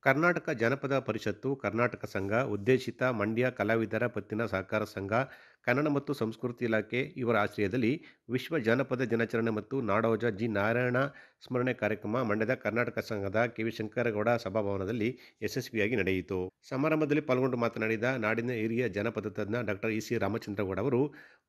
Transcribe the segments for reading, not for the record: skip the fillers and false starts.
ಕರ್ನಾಟಕ ಜಾನಪದ ಪರಿಷತ್ತು, ಕರ್ನಾಟಕ ಸಂಘ, ಉದ್ದೇಶಿತ ಮಂಡ್ಯ ಕಲಾವಿದರ ಪತ್ತಿನ ಸಹಕಾರ ಸಂಘ, ಕನ್ನಡ ಮತ್ತು ಸಂಸ್ಕೃತಿ ಇಲಾಖೆ ಇವರ ಆಶ್ರಯದಲ್ಲಿ ವಿಶ್ವ ಜಾನಪದ ದಿನಾಚರಣೆ ಮತ್ತು ನಾಡೋಜ ಜಿ ನಾರಾಯಣ ಸ್ಮರಣೆ ಕಾರ್ಯಕ್ರಮ ಮಂಡ್ಯದ ಕರ್ನಾಟಕ ಸಂಘದ ಕೆ.ವಿ. ಶಂಕರಗೌಡ ಸಭಾಭವನದಲ್ಲಿ ಯಶಸ್ವಿಯಾಗಿ ನಡೆಯಿತು. ಸಮಾರಂಭದಲ್ಲಿ ಪಾಲ್ಗೊಂಡು ಮಾತನಾಡಿದ ನಾಡಿನ ಹಿರಿಯ ಜಾನಪದ ತಜ್ಞ ಡಾಕ್ಟರ್ ಇ.ಸಿ. ರಾಮಚಂದ್ರಗೌಡ ಅವರು,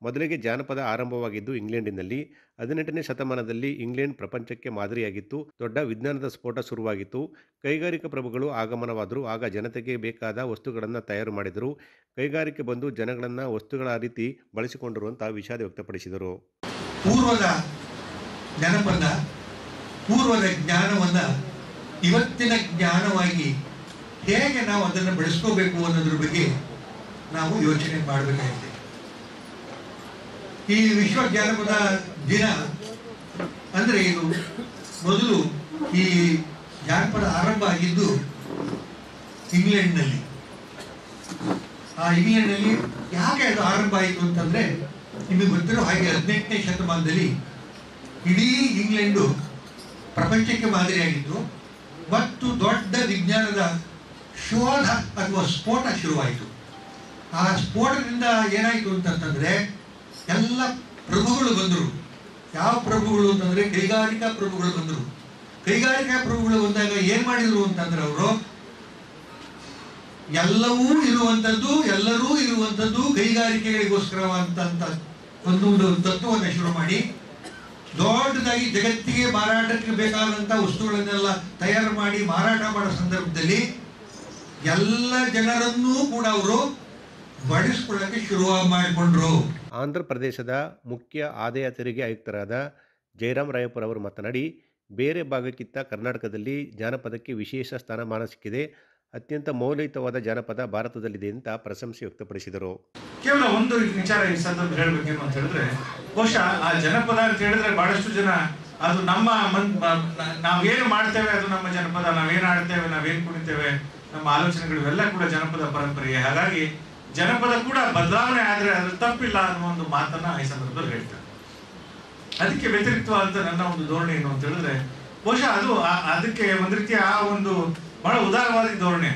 ಮೊದಲಿಗೆ ಜಾನಪದ ಆರಂಭವಾಗಿದ್ದು ಇಂಗ್ಲೆಂಡಿನಲ್ಲಿ. 18ನೇ ಶತಮಾನದಲ್ಲಿ ಇಂಗ್ಲೆಂಡ್ ಪ್ರಪಂಚಕ್ಕೆ ಮಾದರಿಯಾಗಿತ್ತು. ದೊಡ್ಡ ವಿಜ್ಞಾನದ ಸ್ಫೋಟ ಶುರುವಾಗಿತ್ತು. ಕೈಗಾರಿಕಾ ಪ್ರಭುಗಳು ಆಗಮನವಾದರು. ಆಗ ಜನತೆಗೆ ಬೇಕಾದ ವಸ್ತುಗಳನ್ನು ತಯಾರು ಮಾಡಿದರು. ಕೈಗಾರಿಕೆ ಬಂದು ಜನಗಳನ್ನು ವಸ್ತುಗಳ ರೀತಿ ಬಳಸಿಕೊಂಡರು ಅಂತ ವಿಷಾದ ವ್ಯಕ್ತಪಡಿಸಿದರು. ಪೂರ್ವದ ಜನಪದ ಪೂರ್ವದ ಜ್ಞಾನವನ್ನು ಇವತ್ತಿನ ಜ್ಞಾನವಾಗಿ ಹೇಗೆ ನಾವು ಅದನ್ನು ಬೆಳೆಸ್ಕೋಬೇಕು ಅನ್ನೋದ್ರ ಬಗ್ಗೆ ನಾವು ಯೋಚನೆ ಮಾಡಬೇಕಾಗಿದೆ. ಈ ವಿಶ್ವ ಜಾನಪದ ದಿನ ಅಂದರೆ ಇದು ಮೊದಲು ಈ ಜಾನಪದ ಆರಂಭ ಆಗಿದ್ದು ಇಂಗ್ಲೆಂಡ್ನಲ್ಲಿ. ಆ ಇಂಗ್ಲೆಂಡ್ನಲ್ಲಿ ಯಾಕೆ ಅದು ಆರಂಭ ಆಯಿತು ಅಂತಂದ್ರೆ, ನಿಮಗೆ ಗೊತ್ತಿರೋ ಹಾಗೆ 18ನೇ ಶತಮಾನದಲ್ಲಿ ಇಡೀ ಇಂಗ್ಲೆಂಡು ಪ್ರಪಂಚಕ್ಕೆ ಮಾದರಿಯಾಗಿದ್ದು ಮತ್ತು ದೊಡ್ಡ ವಿಜ್ಞಾನದ ಶೋಧ ಅಥವಾ ಸ್ಫೋಟ ಶುರುವಾಯಿತು. ಆ ಸ್ಫೋಟದಿಂದ ಏನಾಯಿತು ಅಂತಂತಂದ್ರೆ ಎಲ್ಲ ಪ್ರಭುಗಳು ಬಂದರು. ಯಾವ ಪ್ರಭುಗಳು ಅಂತಂದ್ರೆ ಕೈಗಾರಿಕಾ ಪ್ರಭುಗಳು ಬಂದರು. ಕೈಗಾರಿಕಾ ಪ್ರಭುಗಳು ಬಂದಾಗ ಏನ್ ಮಾಡಿದ್ರು ಅಂತಂದ್ರೆ, ಅವರು ಎಲ್ಲವೂ ಎಲ್ಲರೂ ಇರುವಂಥದ್ದು ಕೈಗಾರಿಕೆಗಳಿಗೋಸ್ಕರವಂತ ಒಂದು ತತ್ವವನ್ನು ಶುರು ಮಾಡಿ ದೊಡ್ಡದಾಗಿ ಜಗತ್ತಿಗೆ ಮಾರಾಟಕ್ಕೆ ಬೇಕಾದಂತ ವಸ್ತುಗಳನ್ನೆಲ್ಲ ತಯಾರು ಮಾಡಿ ಮಾರಾಟ ಮಾಡೋ ಸಂದರ್ಭದಲ್ಲಿ ಎಲ್ಲ ಜನರನ್ನೂ ಕೂಡ ಅವರು ಬಡಿಸ್ಕೊಳ್ಳಕ್ಕೆ ಶುರು ಮಾಡಿಕೊಂಡ್ರು. ಆಂಧ್ರ ಪ್ರದೇಶದ ಮುಖ್ಯ ಆದಾಯ ತೆರಿಗೆ ಆಯುಕ್ತರಾದ ಜಯರಾಮ್ ರಾಯಪುರ ಅವರು ಮಾತನಾಡಿ, ಬೇರೆ ಭಾಗಕ್ಕಿಂತ ಕರ್ನಾಟಕದಲ್ಲಿ ಜಾನಪದಕ್ಕೆ ವಿಶೇಷ ಸ್ಥಾನಮಾನ ಸಿಕ್ಕಿದೆ. ಅತ್ಯಂತ ಮೌಲ್ಯಯುತವಾದ ಜಾನಪದ ಭಾರತದಲ್ಲಿದೆ ಅಂತ ಪ್ರಶಂಸೆ ವ್ಯಕ್ತಪಡಿಸಿದರು. ಕೇವಲ ಒಂದು ವಿಚಾರ ಈ ಸಂದರ್ಭ ಹೇಳ್ಬೇಕೇನು ಅಂತ ಹೇಳಿದ್ರೆ, ಬಹುಶಃ ಆ ಜನಪದ ಅಂತ ಹೇಳಿದ್ರೆ ಬಹಳಷ್ಟು ಜನ ಅದು ನಮ್ಮ ನಾವೇನು ಮಾಡ್ತೇವೆ ಅದು ನಮ್ಮ ಜನಪದ, ನಾವೇನು ಆಡ್ತೇವೆ, ನಾವೇನು ಕುಣಿತೇವೆ, ನಮ್ಮ ಆಲೋಚನೆಗಳು ಇವೆಲ್ಲ ಕೂಡ ಜನಪದ ಪರಂಪರೆಯೇ. ಹಾಗಾಗಿ ಜನಪದ ಕೂಡ ಬದಲಾವಣೆ ಆದ್ರೆ ಅದು ತಪ್ಪಿಲ್ಲ ಅನ್ನೋ ಒಂದು ಮಾತನ್ನ ಈ ಸಂದರ್ಭದಲ್ಲಿ ಹೇಳ್ತಾರೆ. ಅದಕ್ಕೆ ವ್ಯತಿರಿಕ್ತವಾದ ನನ್ನ ಒಂದು ಧೋರಣೆ ಏನು ಅಂತ ಹೇಳಿದ್ರೆ, ಬಹುಶಃ ಅದು ಅದಕ್ಕೆ ಒಂದು ರೀತಿಯ ಆ ಒಂದು ಬಹಳ ಉದಾರವಾದಿ ಧೋರಣೆ.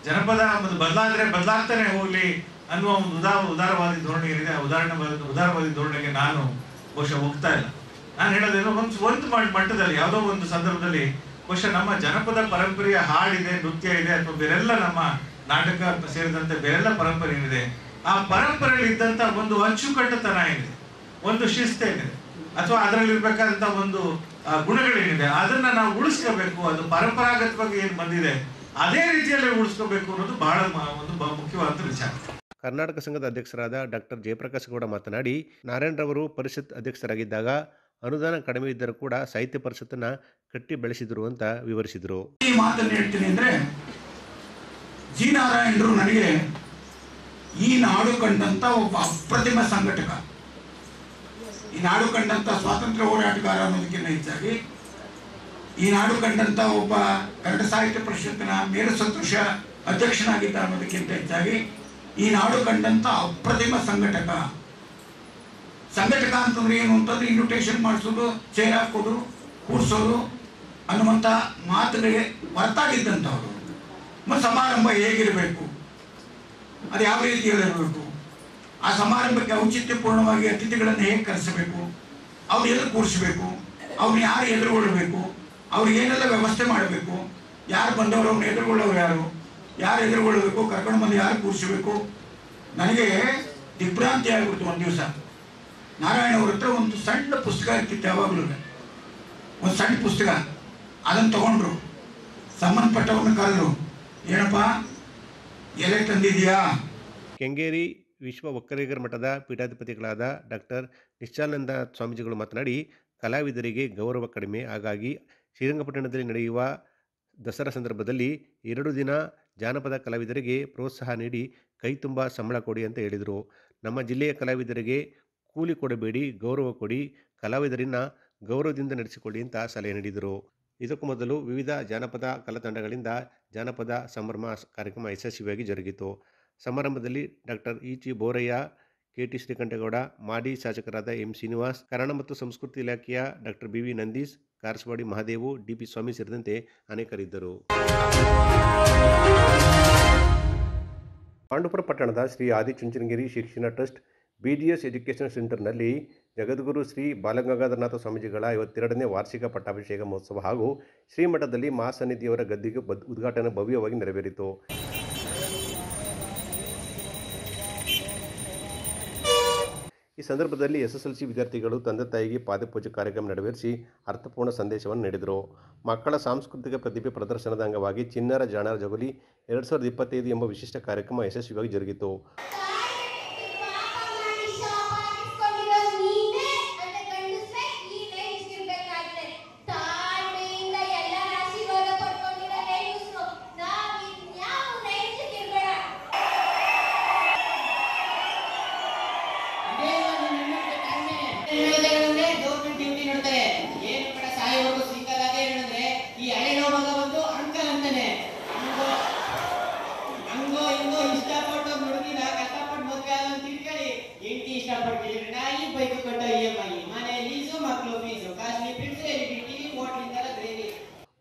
ಜನಪದ ಒಂದು ಬದಲಾದ್ರೆ ಬದಲಾಗ್ತಾನೆ ಹೋಗ್ಲಿ ಅನ್ನುವ ಒಂದು ಉದಾರವಾದಿ ಧೋರಣೆ ಏನಿದೆ, ಆ ಉದಾರವಾದಿ ಧೋರಣೆಗೆ ನಾನು ಬಹುಶಃ ಹೋಗ್ತಾ ಇಲ್ಲ. ನಾನು ಹೇಳೋದೇನು, ಒಂದು ಮಟ್ಟದಲ್ಲಿ ಯಾವುದೋ ಒಂದು ಸಂದರ್ಭದಲ್ಲಿ ಬಹುಶಃ ನಮ್ಮ ಜನಪದ ಪರಂಪರೆಯ ಹಾಡಿದೆ, ನೃತ್ಯ ಇದೆ, ಅಥವಾ ಬೇರೆಲ್ಲ ನಮ್ಮ ನಾಟಕ ಸೇರಿದಂತೆ ಬೇರೆಲ್ಲ ಪರಂಪರೆ ಏನಿದೆ, ಆ ಪರಂಪರೆಯಲ್ಲಿ ಇದ್ದಂತ ಒಂದು ಅಚ್ಚುಕಟ್ಟತನ ಏನಿದೆ, ಒಂದು ಶಿಸ್ತು ಏನಿದೆ, ಅಥವಾ ಅದರಲ್ಲಿ ಇರ್ಬೇಕಾದಂತ ಒಂದು ಗುಣಗಳೇನಿದೆ, ಅದನ್ನ ನಾವು ಉಳಿಸ್ಕೋಬೇಕು. ಅದು ಪರಂಪರಾಗತವಾಗಿ ಏನ್ ಬಂದಿದೆ ಅದೇ ರೀತಿಯಲ್ಲಿ ಉಳಿಸ್ಕೋಬೇಕು ಅನ್ನೋದು ಬಹಳ ಒಂದು ಮುಖ್ಯವಾದ ವಿಚಾರ. ಕರ್ನಾಟಕ ಸಂಘದ ಅಧ್ಯಕ್ಷರಾದ ಡಾಕ್ಟರ್ ಜಯಪ್ರಕಾಶ್ ಗೌಡ ಮಾತನಾಡಿ, ನಾರಾಯಣರವರು ಪರಿಷತ್ ಅಧ್ಯಕ್ಷರಾಗಿದ್ದಾಗ ಅನುದಾನ ಕಡಿಮೆ ಇದ್ದರೂ ಕೂಡ ಸಾಹಿತ್ಯ ಪರಿಷತ್ತನ್ನ ಕಟ್ಟಿ ಬೆಳೆಸಿದ್ರು ಅಂತ ವಿವರಿಸಿದರು. ಈ ಮಾತನ್ನು ಹೇಳ್ತೀನಿ ಅಂದ್ರೆ, ಜಿ ನಾರಾಯಣರು ನನಗೆ ಈ ನಾಡು ಕಂಡಂತ ಒಬ್ಬ ಅಪ್ರತಿಮ ಸಂಘಟಕ, ಈ ನಾಡು ಕಂಡಂತ ಸ್ವಾತಂತ್ರ್ಯ ಹೋರಾಟಗಾರ ಅನ್ನೋದಕ್ಕಿಂತ ಹೆಚ್ಚಾಗಿ ಈ ನಾಡು ಕಂಡಂತ ಒಬ್ಬ ಕನ್ನಡ ಸಾಹಿತ್ಯ ಪರಿಷತ್ತಿನ ಮೇರು ಸದೃಶ ಅಧ್ಯಕ್ಷನಾಗಿದ್ದ ಅನ್ನೋದಕ್ಕಿಂತ ಹೆಚ್ಚಾಗಿ ಈ ನಾಡು ಕಂಡಂತ ಅಪ್ರತಿಮ ಸಂಘಟಕ ಅಂತಂದ್ರೆ ಏನು ಅಂತಂದ್ರೆ, ಇನ್ವಿಟೇಷನ್ ಮಾಡಿಸೋದು, ಚೇರ್ ಹಾಕೋದು, ಕೂರಿಸೋದು ಅನ್ನುವಂಥ ಮಾತುಗಳಿಗೆ ಹೊರತಾಗಿದ್ದಂಥವ್ರು. ಮತ್ತು ಸಮಾರಂಭ ಹೇಗಿರಬೇಕು, ಅದು ಯಾವ ರೀತಿಯಲ್ಲಿರಬೇಕು, ಆ ಸಮಾರಂಭಕ್ಕೆ ಔಚಿತ್ಯಪೂರ್ಣವಾಗಿ ಅತಿಥಿಗಳನ್ನು ಹೇಗೆ ಕರೆಸಬೇಕು, ಅವ್ರು ಎಲ್ಲಿ ಕೂರಿಸಬೇಕು, ಅವ್ರನ್ನ ಯಾರು ಎದುರುಗೊಳ್ಳಬೇಕು, ಅವ್ರಿಗೆ ಏನೆಲ್ಲ ವ್ಯವಸ್ಥೆ ಮಾಡಬೇಕು, ಯಾರು ಬಂದವರು ಅವ್ರನ್ನ ಎದುರುಗೊಳ್ಳೋರು ಯಾರು ಎದುರುಗೊಳ್ಳಬೇಕು, ಕರ್ಕೊಂಡು ಬಂದು ಯಾರು ಕೂರಿಸಬೇಕು. ನನಗೆ ದಿಗ್ಭ್ರಾಂತಿ ಆಗಿಬಿಡ್ತು. ಒಂದು ದಿವಸ ನಾರಾಯಣ ಅವ್ರ ಹತ್ರ ಒಂದು ಸಣ್ಣ ಪುಸ್ತಕ ಇರ್ತಿತ್ತು, ಯಾವಾಗಲೂ ಒಂದು ಸಣ್ಣ ಪುಸ್ತಕ, ಅದನ್ನು ತಗೊಂಡ್ರು, ಸಂಬಂಧಪಟ್ಟವ್ರನ್ನ ಕರೆದ್ರು, ಏನಪ್ಪ ಎಲೆ ತಂದಿದೆಯಾ. ಕೆಂಗೇರಿ ವಿಶ್ವ ಒಕ್ಕಲಿಗರ ಮಠದ ಪೀಠಾಧಿಪತಿಗಳಾದ ಡಾಕ್ಟರ್ ನಿಶ್ಚಲಾನಂದ ಸ್ವಾಮೀಜಿಗಳು ಮಾತನಾಡಿ, ಕಲಾವಿದರಿಗೆ ಗೌರವ ಕಡಿಮೆ, ಹಾಗಾಗಿ ಶ್ರೀರಂಗಪಟ್ಟಣದಲ್ಲಿ ನಡೆಯುವ ದಸರಾ ಸಂದರ್ಭದಲ್ಲಿ 2 ದಿನ ಜಾನಪದ ಕಲಾವಿದರಿಗೆ ಪ್ರೋತ್ಸಾಹ ನೀಡಿ ಕೈ ತುಂಬ ಸಂಬಳ ಕೊಡಿ ಅಂತ ಹೇಳಿದರು. ನಮ್ಮ ಜಿಲ್ಲೆಯ ಕಲಾವಿದರಿಗೆ ಕೂಲಿ ಕೊಡಬೇಡಿ, ಗೌರವ ಕೊಡಿ, ಕಲಾವಿದರನ್ನ ಗೌರವದಿಂದ ನಡೆಸಿಕೊಳ್ಳಿ ಅಂತ ಸಲಹೆ ನೀಡಿದರು. ಇದಕ್ಕೂ ಮೊದಲು ವಿವಿಧ ಜಾನಪದ ಕಲಾತಂಡಗಳಿಂದ ಜಾನಪದ ಸಂಭ್ರಮ ಕಾರ್ಯಕ್ರಮ ಯಶಸ್ವಿಯಾಗಿ ಜರುಗಿತು. ಸಮಾರಂಭದಲ್ಲಿ doctor E G. Borayya, K T Srikantegowda, ಮಾಜಿ ಶಾಸಕರಾದ ಎಂ ಶ್ರೀನಿವಾಸ್, ಕನ್ನಡ ಮತ್ತು ಸಂಸ್ಕೃತಿ ಇಲಾಖೆಯ doctor B V Nandish, Karasavadi Mahadevu, D P Swamy ಸೇರಿದಂತೆ ಅನೇಕರಿದ್ದರು. ಪಾಂಡವಪುರ ಪಟ್ಟಣದ ಶ್ರೀ ಆದಿಚುಂಚನಗಿರಿ ಶಿಕ್ಷಣ ಟ್ರಸ್ಟ್ BGS ಎಜುಕೇಷನ್ ಸೆಂಟರ್ನಲ್ಲಿ ಜಗದ್ಗುರು ಶ್ರೀ ಬಾಲಗಂಗಾಧರನಾಥ ಸ್ವಾಮೀಜಿಗಳ 52ನೇ ವಾರ್ಷಿಕ ಪಟ್ಟಾಭಿಷೇಕ ಮಹೋತ್ಸವ ಹಾಗೂ ಶ್ರೀಮಠದಲ್ಲಿ ಮಹಾಸನ್ನಿಧಿಯವರ ಗದ್ದಿಗೆ ಉದ್ಘಾಟನೆ ಭವ್ಯವಾಗಿ ನೆರವೇರಿತು. ಈ ಸಂದರ್ಭದಲ್ಲಿ SSLC ವಿದ್ಯಾರ್ಥಿಗಳು ತಂದೆ ತಾಯಿಗೆ ಪಾದಪೂಜೆ ಕಾರ್ಯಕ್ರಮ ನೆರವೇರಿಸಿ ಅರ್ಥಪೂರ್ಣ ಸಂದೇಶವನ್ನು ನೀಡಿದರು. ಮಕ್ಕಳ ಸಾಂಸ್ಕೃತಿಕ ಪ್ರತಿಭೆ ಪ್ರದರ್ಶನದ ಅಂಗವಾಗಿ ಚಿಣ್ಣರ ಜಾಣರ ಜಗುಲಿ 2025 ಎಂಬ ವಿಶಿಷ್ಟ ಕಾರ್ಯಕ್ರಮ ಯಶಸ್ವಿಯಾಗಿ ಜರುಗಿತು.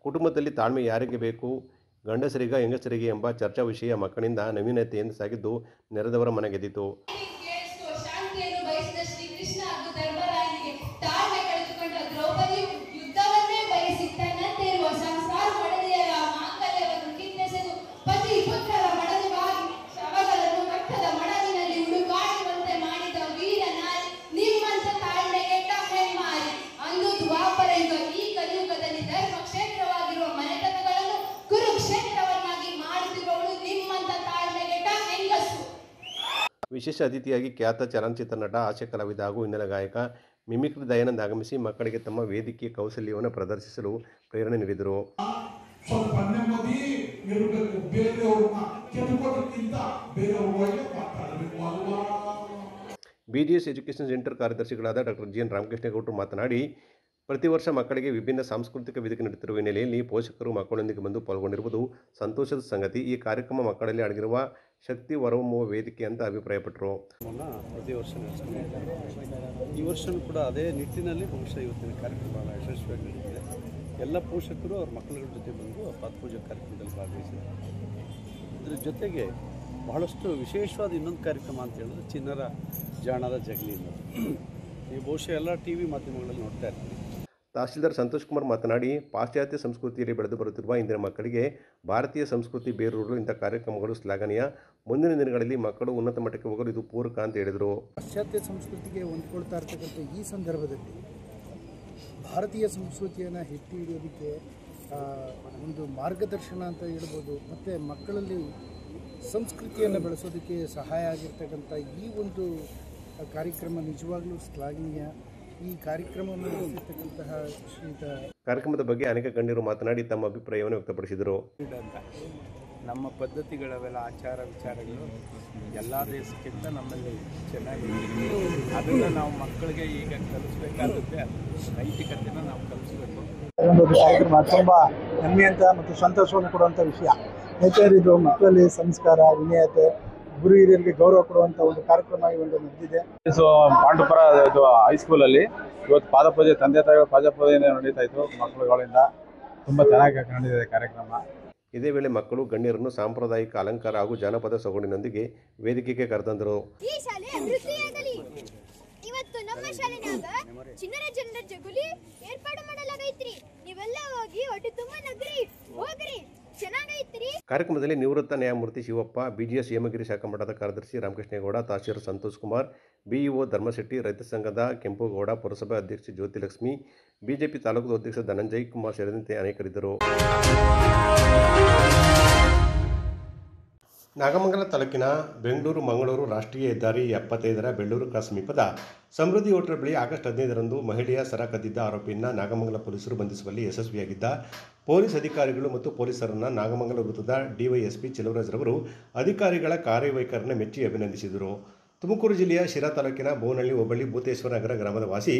ಕುಟುಂಬದಲ್ಲಿ ತಾಳ್ಮೆ ಯಾರಿಗೆ ಬೇಕು, ಗಂಡಸರಿಗ ಹೆಂಗಸರಿಗೆ ಎಂಬ ಚರ್ಚಾ ವಿಷಯ ಮಕ್ಕಳಿಂದ ನವೀನತೆಯಿಂದ ಸಾಗಿದ್ದು ನೆರೆದವರ ಮನಗೆದ್ದಿತು. ವಿಶೇಷ ಅತಿಥಿಯಾಗಿ ಖ್ಯಾತ ಚಲನಚಿತ್ರ ನಟ, ಹಾಸ್ಯ ಕಲಾವಿದ ಹಾಗೂ ಹಿನ್ನೆಲೆ ಗಾಯಕ ಮಿಮಿಕ್ರಿ ದಯಾನಂದ್ ಆಗಮಿಸಿ ಮಕ್ಕಳಿಗೆ ತಮ್ಮ ವೇದಿಕೆಯ ಕೌಶಲ್ಯವನ್ನು ಪ್ರದರ್ಶಿಸಲು ಪ್ರೇರಣೆ ನೀಡಿದರು. ಸ್ವಲ್ಪ ನೆಮ್ಮದಿ ಇರಬೇಕು, ಬೇರೆಯವ್ರನ್ನ ಕೆಟ್ಟುಕೋದಕ್ಕಿಂತ ಬೇರೆಯವ್ರಿಗೆ ಮಾತಾಡಬೇಕು ಅಲ್ವಾ. BGS ಎಜುಕೇಷನ್ ಸೆಂಟರ್ ಕಾರ್ಯದರ್ಶಿಗಳಾದ ಡಾಕ್ಟರ್ GN ರಾಮಕೃಷ್ಣೇಗೌಡರು ಮಾತನಾಡಿ, ಪ್ರತಿ ವರ್ಷ ಮಕ್ಕಳಿಗೆ ವಿಭಿನ್ನ ಸಾಂಸ್ಕೃತಿಕ ವೇದಿಕೆ ನೀಡುತ್ತಿರುವ ಹಿನ್ನೆಲೆಯಲ್ಲಿ ಪೋಷಕರು ಮಕ್ಕಳೊಂದಿಗೆ ಬಂದು ಪಾಲ್ಗೊಂಡಿರುವುದು ಸಂತೋಷದ ಸಂಗತಿ. ಈ ಕಾರ್ಯಕ್ರಮ ಮಕ್ಕಳಲ್ಲಿ ಅಡಗಿರುವ ಶಕ್ತಿ ಹೊರಹೊಮ್ಮುವ ವೇದಿಕೆ ಅಂತ ಅಭಿಪ್ರಾಯಪಟ್ಟರು. ಪ್ರತಿ ವರ್ಷ ನಡೆಸ್ಕೊಂಡಿದ್ದಾರೆ. ಈ ವರ್ಷವೂ ಕೂಡ ಅದೇ ನಿಟ್ಟಿನಲ್ಲಿ ಬಹುಶಃ ಇವತ್ತಿನ ಕಾರ್ಯಕ್ರಮ ಯಶಸ್ವಿಯಾಗಿ ನಡೆದಿದೆ. ಎಲ್ಲ ಪೋಷಕರು ಅವ್ರ ಮಕ್ಕಳ ಜೊತೆ ಬಂದು ಪಾದಪೂಜೆ ಕಾರ್ಯಕ್ರಮದಲ್ಲಿ ಭಾಗವಹಿಸಿದ್ದಾರೆ. ಇದರ ಜೊತೆಗೆ ಬಹಳಷ್ಟು ವಿಶೇಷವಾದ ಇನ್ನೊಂದು ಕಾರ್ಯಕ್ರಮ ಅಂತ ಹೇಳಿದ್ರೆ ಚಿಣ್ಣರ ಜಾಣರ ಜಗಲಿ ಅನ್ನೋದು. ನೀವು ಬಹುಶಃ ಎಲ್ಲ TV ಮಾಧ್ಯಮಗಳಲ್ಲಿ ನೋಡ್ತಾ ಇರ್ತೀವಿ. ತಹಸೀಲ್ದಾರ್ ಸಂತೋಷ್ ಕುಮಾರ್ ಮಾತನಾಡಿ, ಪಾಶ್ಚಾತ್ಯ ಸಂಸ್ಕೃತಿಯಲ್ಲಿ ಬೆಳೆದು ಬರುತ್ತಿರುವ ಇಂದಿನ ಮಕ್ಕಳಿಗೆ ಭಾರತೀಯ ಸಂಸ್ಕೃತಿ ಬೇರೂರಲು ಇಂಥ ಕಾರ್ಯಕ್ರಮಗಳು ಶ್ಲಾಘನೀಯ. ಮುಂದಿನ ದಿನಗಳಲ್ಲಿ ಮಕ್ಕಳು ಉನ್ನತ ಮಟ್ಟಕ್ಕೆ ಹೋಗಲು ಇದು ಪೂರಕ ಅಂತ ಹೇಳಿದರು. ಪಾಶ್ಚಾತ್ಯ ಸಂಸ್ಕೃತಿಗೆ ಹೊಂದ್ಕೊಳ್ತಾ ಇರ್ತಕ್ಕಂಥ ಈ ಸಂದರ್ಭದಲ್ಲಿ ಭಾರತೀಯ ಸಂಸ್ಕೃತಿಯನ್ನು ಎತ್ತಿ ಹಿಡಿಯೋದಕ್ಕೆ ಒಂದು ಮಾರ್ಗದರ್ಶನ ಅಂತ ಹೇಳ್ಬೋದು. ಮತ್ತು ಮಕ್ಕಳಲ್ಲಿ ಸಂಸ್ಕೃತಿಯನ್ನು ಬೆಳೆಸೋದಕ್ಕೆ ಸಹಾಯ ಆಗಿರ್ತಕ್ಕಂಥ ಈ ಒಂದು ಕಾರ್ಯಕ್ರಮ ನಿಜವಾಗ್ಲೂ ಶ್ಲಾಘನೀಯ. ಈ ಕಾರ್ಯಕ್ರಮವನ್ನು ನಡೆಸಿರ್ತಕ್ಕಂತಹ ಶ್ರೀಯುತ ಕಾರ್ಯಕ್ರಮದ ಬಗ್ಗೆ ಅನೇಕ ಗಣ್ಯರು ಮಾತನಾಡಿ ತಮ್ಮ ಅಭಿಪ್ರಾಯವನ್ನು ವ್ಯಕ್ತಪಡಿಸಿದರು. ನಮ್ಮ ಪದ್ಧತಿಗಳವೆಲ್ಲ ಆಚಾರ ವಿಚಾರಗಳು ಎಲ್ಲ ದೇಶಕ್ಕಿಂತ ನಮ್ಮಲ್ಲಿ ಚೆನ್ನಾಗಿದೆ. ಅದನ್ನು ನಾವು ಮಕ್ಕಳಿಗೆ ಈಗ ಕಲಿಸ್ಬೇಕಾಗುತ್ತೆ. ನೈತಿಕತೆನ ನಾವು ಕಲಿಸ್ಬೇಕು. ಒಂದು ಕಾರ್ಯಕ್ರಮ ತುಂಬ ಹೆಮ್ಮೆಯಂತ ಮತ್ತು ಸಂತೋಷವನ್ನು ಕೊಡುವಂಥ ವಿಷಯ. ಯಾಕೆಂದರೆ ಇದು ಮಕ್ಕಳಲ್ಲಿ ಸಂಸ್ಕಾರ, ವಿನಯತೆ, ಗುರು ಹಿರಿಯರಿಗೆ ಗೌರವ ಕೊಡುವಂಥ ಒಂದು ಕಾರ್ಯಕ್ರಮ ಈ ಒಂದು ನಡೆದಿದೆ. ಪಾಂಡವಪುರ ಇದು ಹೈಸ್ಕೂಲಲ್ಲಿ ಇವತ್ತು ಪಾದಪೂಜೆ, ತಂದೆ ತಾಯಿಗಳ ಪಾದಪೂಜೆ ನಡೀತಾ ಇತ್ತು. ಮಕ್ಕಳುಗಳಿಂದ ತುಂಬ ಚೆನ್ನಾಗಿ ನಡೆದಿದೆ ಕಾರ್ಯಕ್ರಮ. ಇದೇ ವೇಳೆ ಮಕ್ಕಳು ಗಣ್ಯರನ್ನು ಸಾಂಪ್ರದಾಯಿಕ ಅಲಂಕಾರ ಹಾಗೂ ಜಾನಪದ ಸೊಗಡಿನೊಂದಿಗೆ ವೇದಿಕೆಗೆ ಕರೆತಂದರು. ಈ ಶಾಲೆ ಅಭಿವೃದ್ಧಿಯಾಗಲಿ. ಇವತ್ತು ನಮ್ಮ ಶಾಲೆನಾಗ ಚಿಣ್ಣರ ಜನರ ಜಗುಲಿ ಏರ್ಪಾಡು ಮಾಡಲಾಗೈತ್ರಿ. ನೀವೆಲ್ಲ ಹೋಗಿ ಒಟ್ಟು ತುಂಬ ನಗ್ರಿ, ಹೋಗ್ರಿ, ಚೆನ್ನಾಗೈತ್ರಿ. ಕಾರ್ಯಕ್ರಮದಲ್ಲಿ ನಿವೃತ್ತ ನ್ಯಾಯಮೂರ್ತಿ ಶಿವಪ್ಪ, BGS ಹೇಮಗಿರಿ ಶಾಖಾ ಮಠದ ಕಾರ್ಯದರ್ಶಿ ರಾಮಕೃಷ್ಣೇಗೌಡ, ತಹಶೀಲ್ದಾರ್ ಸಂತೋಷ್ ಕುಮಾರ್, BEO ಧರ್ಮಶೆಟ್ಟಿ, ರೈತ ಸಂಘದ ಕೆಂಪುಗೌಡ, ಪುರಸಭೆ ಅಧ್ಯಕ್ಷೆ ಜ್ಯೋತಿಲಕ್ಷ್ಮಿ, BJP ತಾಲೂಕು ಅಧ್ಯಕ್ಷ ಧನಂಜಯ್ ಕುಮಾರ್ ಸೇರಿದಂತೆ ಅನೇಕರಿದ್ದರು. ನಾಗಮಂಗಲ ತಾಲೂಕಿನ ಬೆಂಗಳೂರು ಮಂಗಳೂರು ರಾಷ್ಟ್ರೀಯ ಹೆದ್ದಾರಿ 75ರ ಬೆಳ್ಳೂರು ಕ್ರಾಸ್ ಸಮೀಪದ ಸಮೃದ್ಧಿ ಹೋಟೆಲ್ ಬಳಿ ಆಗಸ್ಟ್ 15ರಂದು ಮಹಿಳೆಯ ಸರ ಕದ್ದಿದ್ದ ಆರೋಪಿಯನ್ನು ನಾಗಮಂಗಲ ಪೊಲೀಸರು ಬಂಧಿಸುವಲ್ಲಿ ಯಶಸ್ವಿಯಾಗಿದ್ದ ಪೊಲೀಸ್ ಅಧಿಕಾರಿಗಳು ಮತ್ತು ಪೊಲೀಸರನ್ನು ನಾಗಮಂಗಲ ವೃತ್ತದ DYSP ಚೆಲುವರಾಜ್ರವರು ಅಧಿಕಾರಿಗಳ ಕಾರ್ಯವೈಖರಿಯನ್ನು ಮೆಚ್ಚಿ ಅಭಿನಂದಿಸಿದರು. ತುಮಕೂರು ಜಿಲ್ಲೆಯ ಶಿರಾ ತಾಲೂಕಿನ ಬೋನಹಳ್ಳಿ ಹೋಬಳಿ ಭೂತೇಶ್ವರ ನಗರ ಗ್ರಾಮದ ವಾಸಿ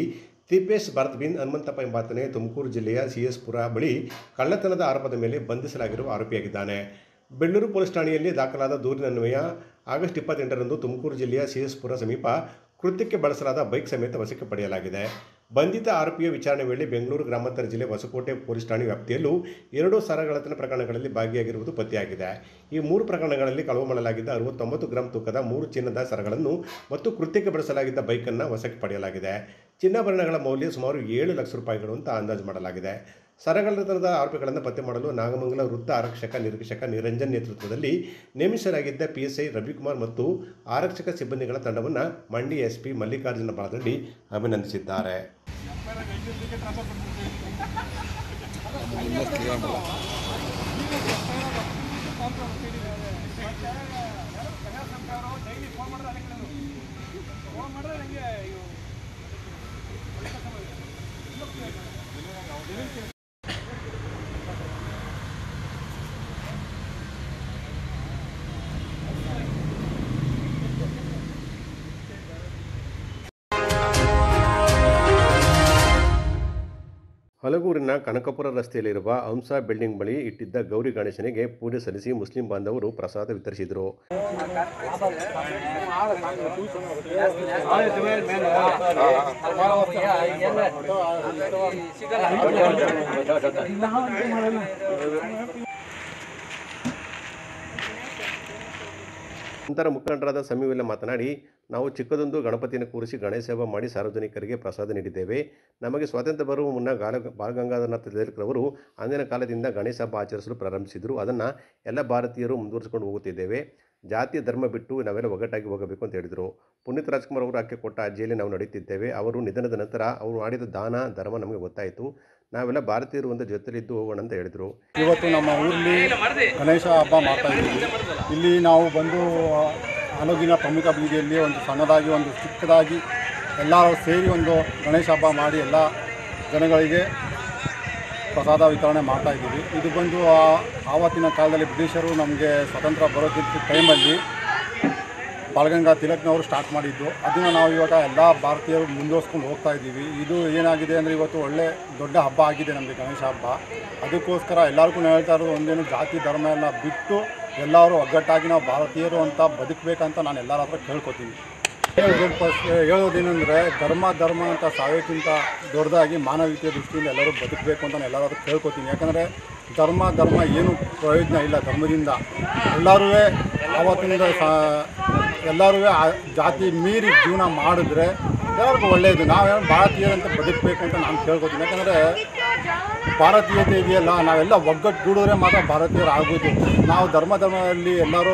ತಿಪ್ಪೇಶ್ ಭಾರತ್ ಬಿನ್ ಹನುಮಂತಪ್ಪ ಎಂಬಾತನೇ ತುಮಕೂರು ಜಿಲ್ಲೆಯ CS ಪುರ ಬಳಿ ಕಳ್ಳತನದ ಆರೋಪದ ಮೇಲೆ ಬಂಧಿಸಲಾಗಿರುವ ಆರೋಪಿಯಾಗಿದ್ದಾನೆ. ಬೆಳ್ಳೂರು ಪೊಲೀಸ್ ಠಾಣೆಯಲ್ಲಿ ದಾಖಲಾದ ದೂರಿನನ್ವಯ ಆಗಸ್ಟ್ 28ರಂದು ತುಮಕೂರು ಜಿಲ್ಲೆಯ ಸಿಎಸ್ಪುರ ಸಮೀಪ ಕೃತ್ಯಕ್ಕೆ ಬಳಸಲಾದ ಬೈಕ್ ಸಮೇತ ವಶಕ್ಕೆ ಪಡೆಯಲಾಗಿದೆ. ಬಂಧಿತ ಆರೋಪಿಯ ವಿಚಾರಣೆ ವೇಳೆ ಬೆಂಗಳೂರು ಗ್ರಾಮಾಂತರ ಜಿಲ್ಲೆ ಹೊಸಕೋಟೆ ಪೊಲೀಸ್ ಠಾಣೆ ವ್ಯಾಪ್ತಿಯಲ್ಲೂ 2 ಸರಗಳ್ಳತನ ಪ್ರಕರಣಗಳಲ್ಲಿ ಭಾಗಿಯಾಗಿರುವುದು ಪತ್ತೆಯಾಗಿದೆ. ಈ 3 ಪ್ರಕರಣಗಳಲ್ಲಿ ಕಳವು ಮಾಡಲಾಗಿದ್ದ 69 ಗ್ರಾಂ ತೂಕದ 3 ಚಿನ್ನದ ಸರಗಳನ್ನು ಮತ್ತು ಕೃತ್ಯಕ್ಕೆ ಬಳಸಲಾಗಿದ್ದ ಬೈಕನ್ನು ವಶಕ್ಕೆ ಪಡೆಯಲಾಗಿದೆ. ಚಿನ್ನಾಭರಣಗಳ ಮೌಲ್ಯ ಸುಮಾರು 7 ಲಕ್ಷ ರೂಪಾಯಿಗಳು ಅಂತ ಅಂದಾಜು ಮಾಡಲಾಗಿದೆ. ಸರಗಳ್ಳತನದ ಆರೋಪಿಗಳನ್ನು ಪತ್ತೆ ಮಾಡಲು ನಾಗಮಂಗಲ ವೃತ್ತ ಆರಕ್ಷಕ ನಿರೀಕ್ಷಕ ನಿರಂಜನ್ ನೇತೃತ್ವದಲ್ಲಿ ನೇಮಿಸಲಾಗಿದ್ದ PSI ರವಿಕುಮಾರ್ ಮತ್ತು ಆರಕ್ಷಕ ಸಿಬ್ಬಂದಿಗಳ ತಂಡವನ್ನು ಮಂಡ್ಯ SP ಮಲ್ಲಿಕಾರ್ಜುನ ಬಾಳದಡ್ಡಿ ಅಭಿನಂದಿಸಿದ್ದಾರೆ. ಹಲಗೂರಿನ ಕನಕಪುರ ರಸ್ತೆಯಲ್ಲಿರುವ ಹಂಸ ಬಿಲ್ಡಿಂಗ್ ಬಳಿ ಇಟ್ಟಿದ್ದ ಗೌರಿ ಗಣೇಶನಿಗೆ ಪೂಜೆ ಸಲ್ಲಿಸಿ ಮುಸ್ಲಿಂ ಬಾಂಧವರು ಪ್ರಸಾದ ವಿತರಿಸಿದರು. ನಂತರ ಮುಖಂಡರಾದ ಸಮೀವೆಲ್ಲ ಮಾತನಾಡಿ, ನಾವು ಚಿಕ್ಕದೊಂದು ಗಣಪತಿಯನ್ನು ಕೂರಿಸಿ ಗಣೇಶ ಹಬ್ಬ ಮಾಡಿ ಸಾರ್ವಜನಿಕರಿಗೆ ಪ್ರಸಾದ ನೀಡಿದ್ದೇವೆ. ನಮಗೆ ಸ್ವಾತಂತ್ರ್ಯ ಬರುವ ಮುನ್ನ ಬಾಲಗಂಗಾಧರನಾಥ ತಿಲಕರವರು ಅಂದಿನ ಕಾಲದಿಂದ ಗಣೇಶ ಹಬ್ಬ ಆಚರಿಸಲು ಪ್ರಾರಂಭಿಸಿದರು. ಅದನ್ನು ಎಲ್ಲ ಭಾರತೀಯರು ಮುಂದುವರಿಸಿಕೊಂಡು ಹೋಗುತ್ತಿದ್ದೇವೆ. ಜಾತಿ ಧರ್ಮ ಬಿಟ್ಟು ನಾವೆಲ್ಲ ಒಗ್ಗಟ್ಟಾಗಿ ಹೋಗಬೇಕು ಅಂತ ಹೇಳಿದರು. ಪುನೀತ್ ರಾಜ್ಕುಮಾರ್ ಅವರು ಆಕೆ ಕೊಟ್ಟ ಅಜ್ಜಿಯಲ್ಲಿ ನಾವು ನಡೀತಿದ್ದೇವೆ. ಅವರು ನಿಧನದ ನಂತರ ಅವರು ಮಾಡಿದ ದಾನ ಧರ್ಮ ನಮಗೆ ಗೊತ್ತಾಯಿತು. ನಾವೆಲ್ಲ ಭಾರತೀಯರು ಒಂದು ಜೊತೆಲಿದ್ದು ಹೋಗೋಣ ಅಂತ ಹೇಳಿದರು. ಇವತ್ತು ನಮ್ಮ ಊರಲ್ಲಿ ಗಣೇಶ ಹಬ್ಬ ಮಾಡ್ತಾ ಇದ್ದೀವಿ. ಇಲ್ಲಿ ನಾವು ಬಂದು ಹಲಗಿನ ಪ್ರಮುಖ ಬೀದಿಯಲ್ಲಿ ಒಂದು ಸಣ್ಣದಾಗಿ ಒಂದು ಚಿಕ್ಕದಾಗಿ ಎಲ್ಲರೂ ಸೇರಿ ಒಂದು ಗಣೇಶ ಹಬ್ಬ ಮಾಡಿ ಎಲ್ಲ ಜನಗಳಿಗೆ ಪ್ರಸಾದ ವಿತರಣೆ ಮಾಡ್ತಾ ಇದ್ದೀವಿ. ಇದು ಬಂದು ಆವತ್ತಿನ ಕಾಲದಲ್ಲಿ ಬ್ರಿಟಿಷರು ನಮಗೆ ಸ್ವತಂತ್ರ ಬರೋದಿದ್ದ ಟೈಮಲ್ಲಿ ಬಾಲಗಂಗಾಧರ ತಿಲಕ್ನವರು ಸ್ಟಾರ್ಟ್ ಮಾಡಿದ್ದು. ಅದನ್ನು ನಾವು ಇವಾಗ ಎಲ್ಲ ಭಾರತೀಯರು ಮುಂದುವರ್ಸ್ಕೊಂಡು ಹೋಗ್ತಾ ಇದ್ದೀವಿ. ಇದು ಏನಾಗಿದೆ ಅಂದರೆ ಇವತ್ತು ಒಳ್ಳೆ ದೊಡ್ಡ ಹಬ್ಬ ಆಗಿದೆ ನಮಗೆ ಗಣೇಶ ಹಬ್ಬ. ಅದಕ್ಕೋಸ್ಕರ ಎಲ್ಲರಿಗೂ ನಾವು ಹೇಳ್ತಾ ಇರೋದು ಒಂದೇನು ಜಾತಿ ಧರ್ಮ ಎಲ್ಲ ಬಿಟ್ಟು ಎಲ್ಲರೂ ಒಗ್ಗಟ್ಟಾಗಿ ನಾವು ಭಾರತೀಯರು ಅಂತ ಬದುಕಬೇಕಂತ ನಾನು ಎಲ್ಲರ ಹತ್ರ ಕೇಳ್ಕೊತೀನಿ. ಹೇಳೋದೇನೆಂದರೆ ಧರ್ಮ ಅಂತ ಸಾಯೋಕ್ಕಿಂತ ದೊಡ್ಡದಾಗಿ ಮಾನವೀಯತೆಯ ದೃಷ್ಟಿಯಿಂದ ಎಲ್ಲರೂ ಬದುಕಬೇಕು ಅಂತ ನಾನು ಎಲ್ಲರ ಹತ್ರ ಕೇಳ್ಕೊತೀನಿ. ಯಾಕಂದರೆ ಧರ್ಮ ಏನು ಪ್ರಯೋಜನ ಇಲ್ಲ ಧರ್ಮದಿಂದ. ಎಲ್ಲರೂ ಆವತ್ತಿನಿಂದ ಎಲ್ಲರೂ ಜಾತಿ ಮೀರಿ ಜೀವನ ಮಾಡಿದ್ರೆ ಎಲ್ಲರಿಗೂ ಒಳ್ಳೆಯದು. ನಾವೇನು ಭಾರತೀಯರಂತ ಬದುಕಬೇಕು ಅಂತ ನಾನು ಕೇಳ್ಕೊತೀನಿ. ಯಾಕಂದರೆ ಭಾರತೀಯತೆ ಇದೆಯಲ್ಲ, ನಾವೆಲ್ಲ ಒಗ್ಗಟ್ಟುಗೂಡಿದ್ರೆ ಮಾತ್ರ ಭಾರತೀಯರು ಆಗೋದು. ನಾವು ಧರ್ಮದಲ್ಲಿ ಎಲ್ಲರೂ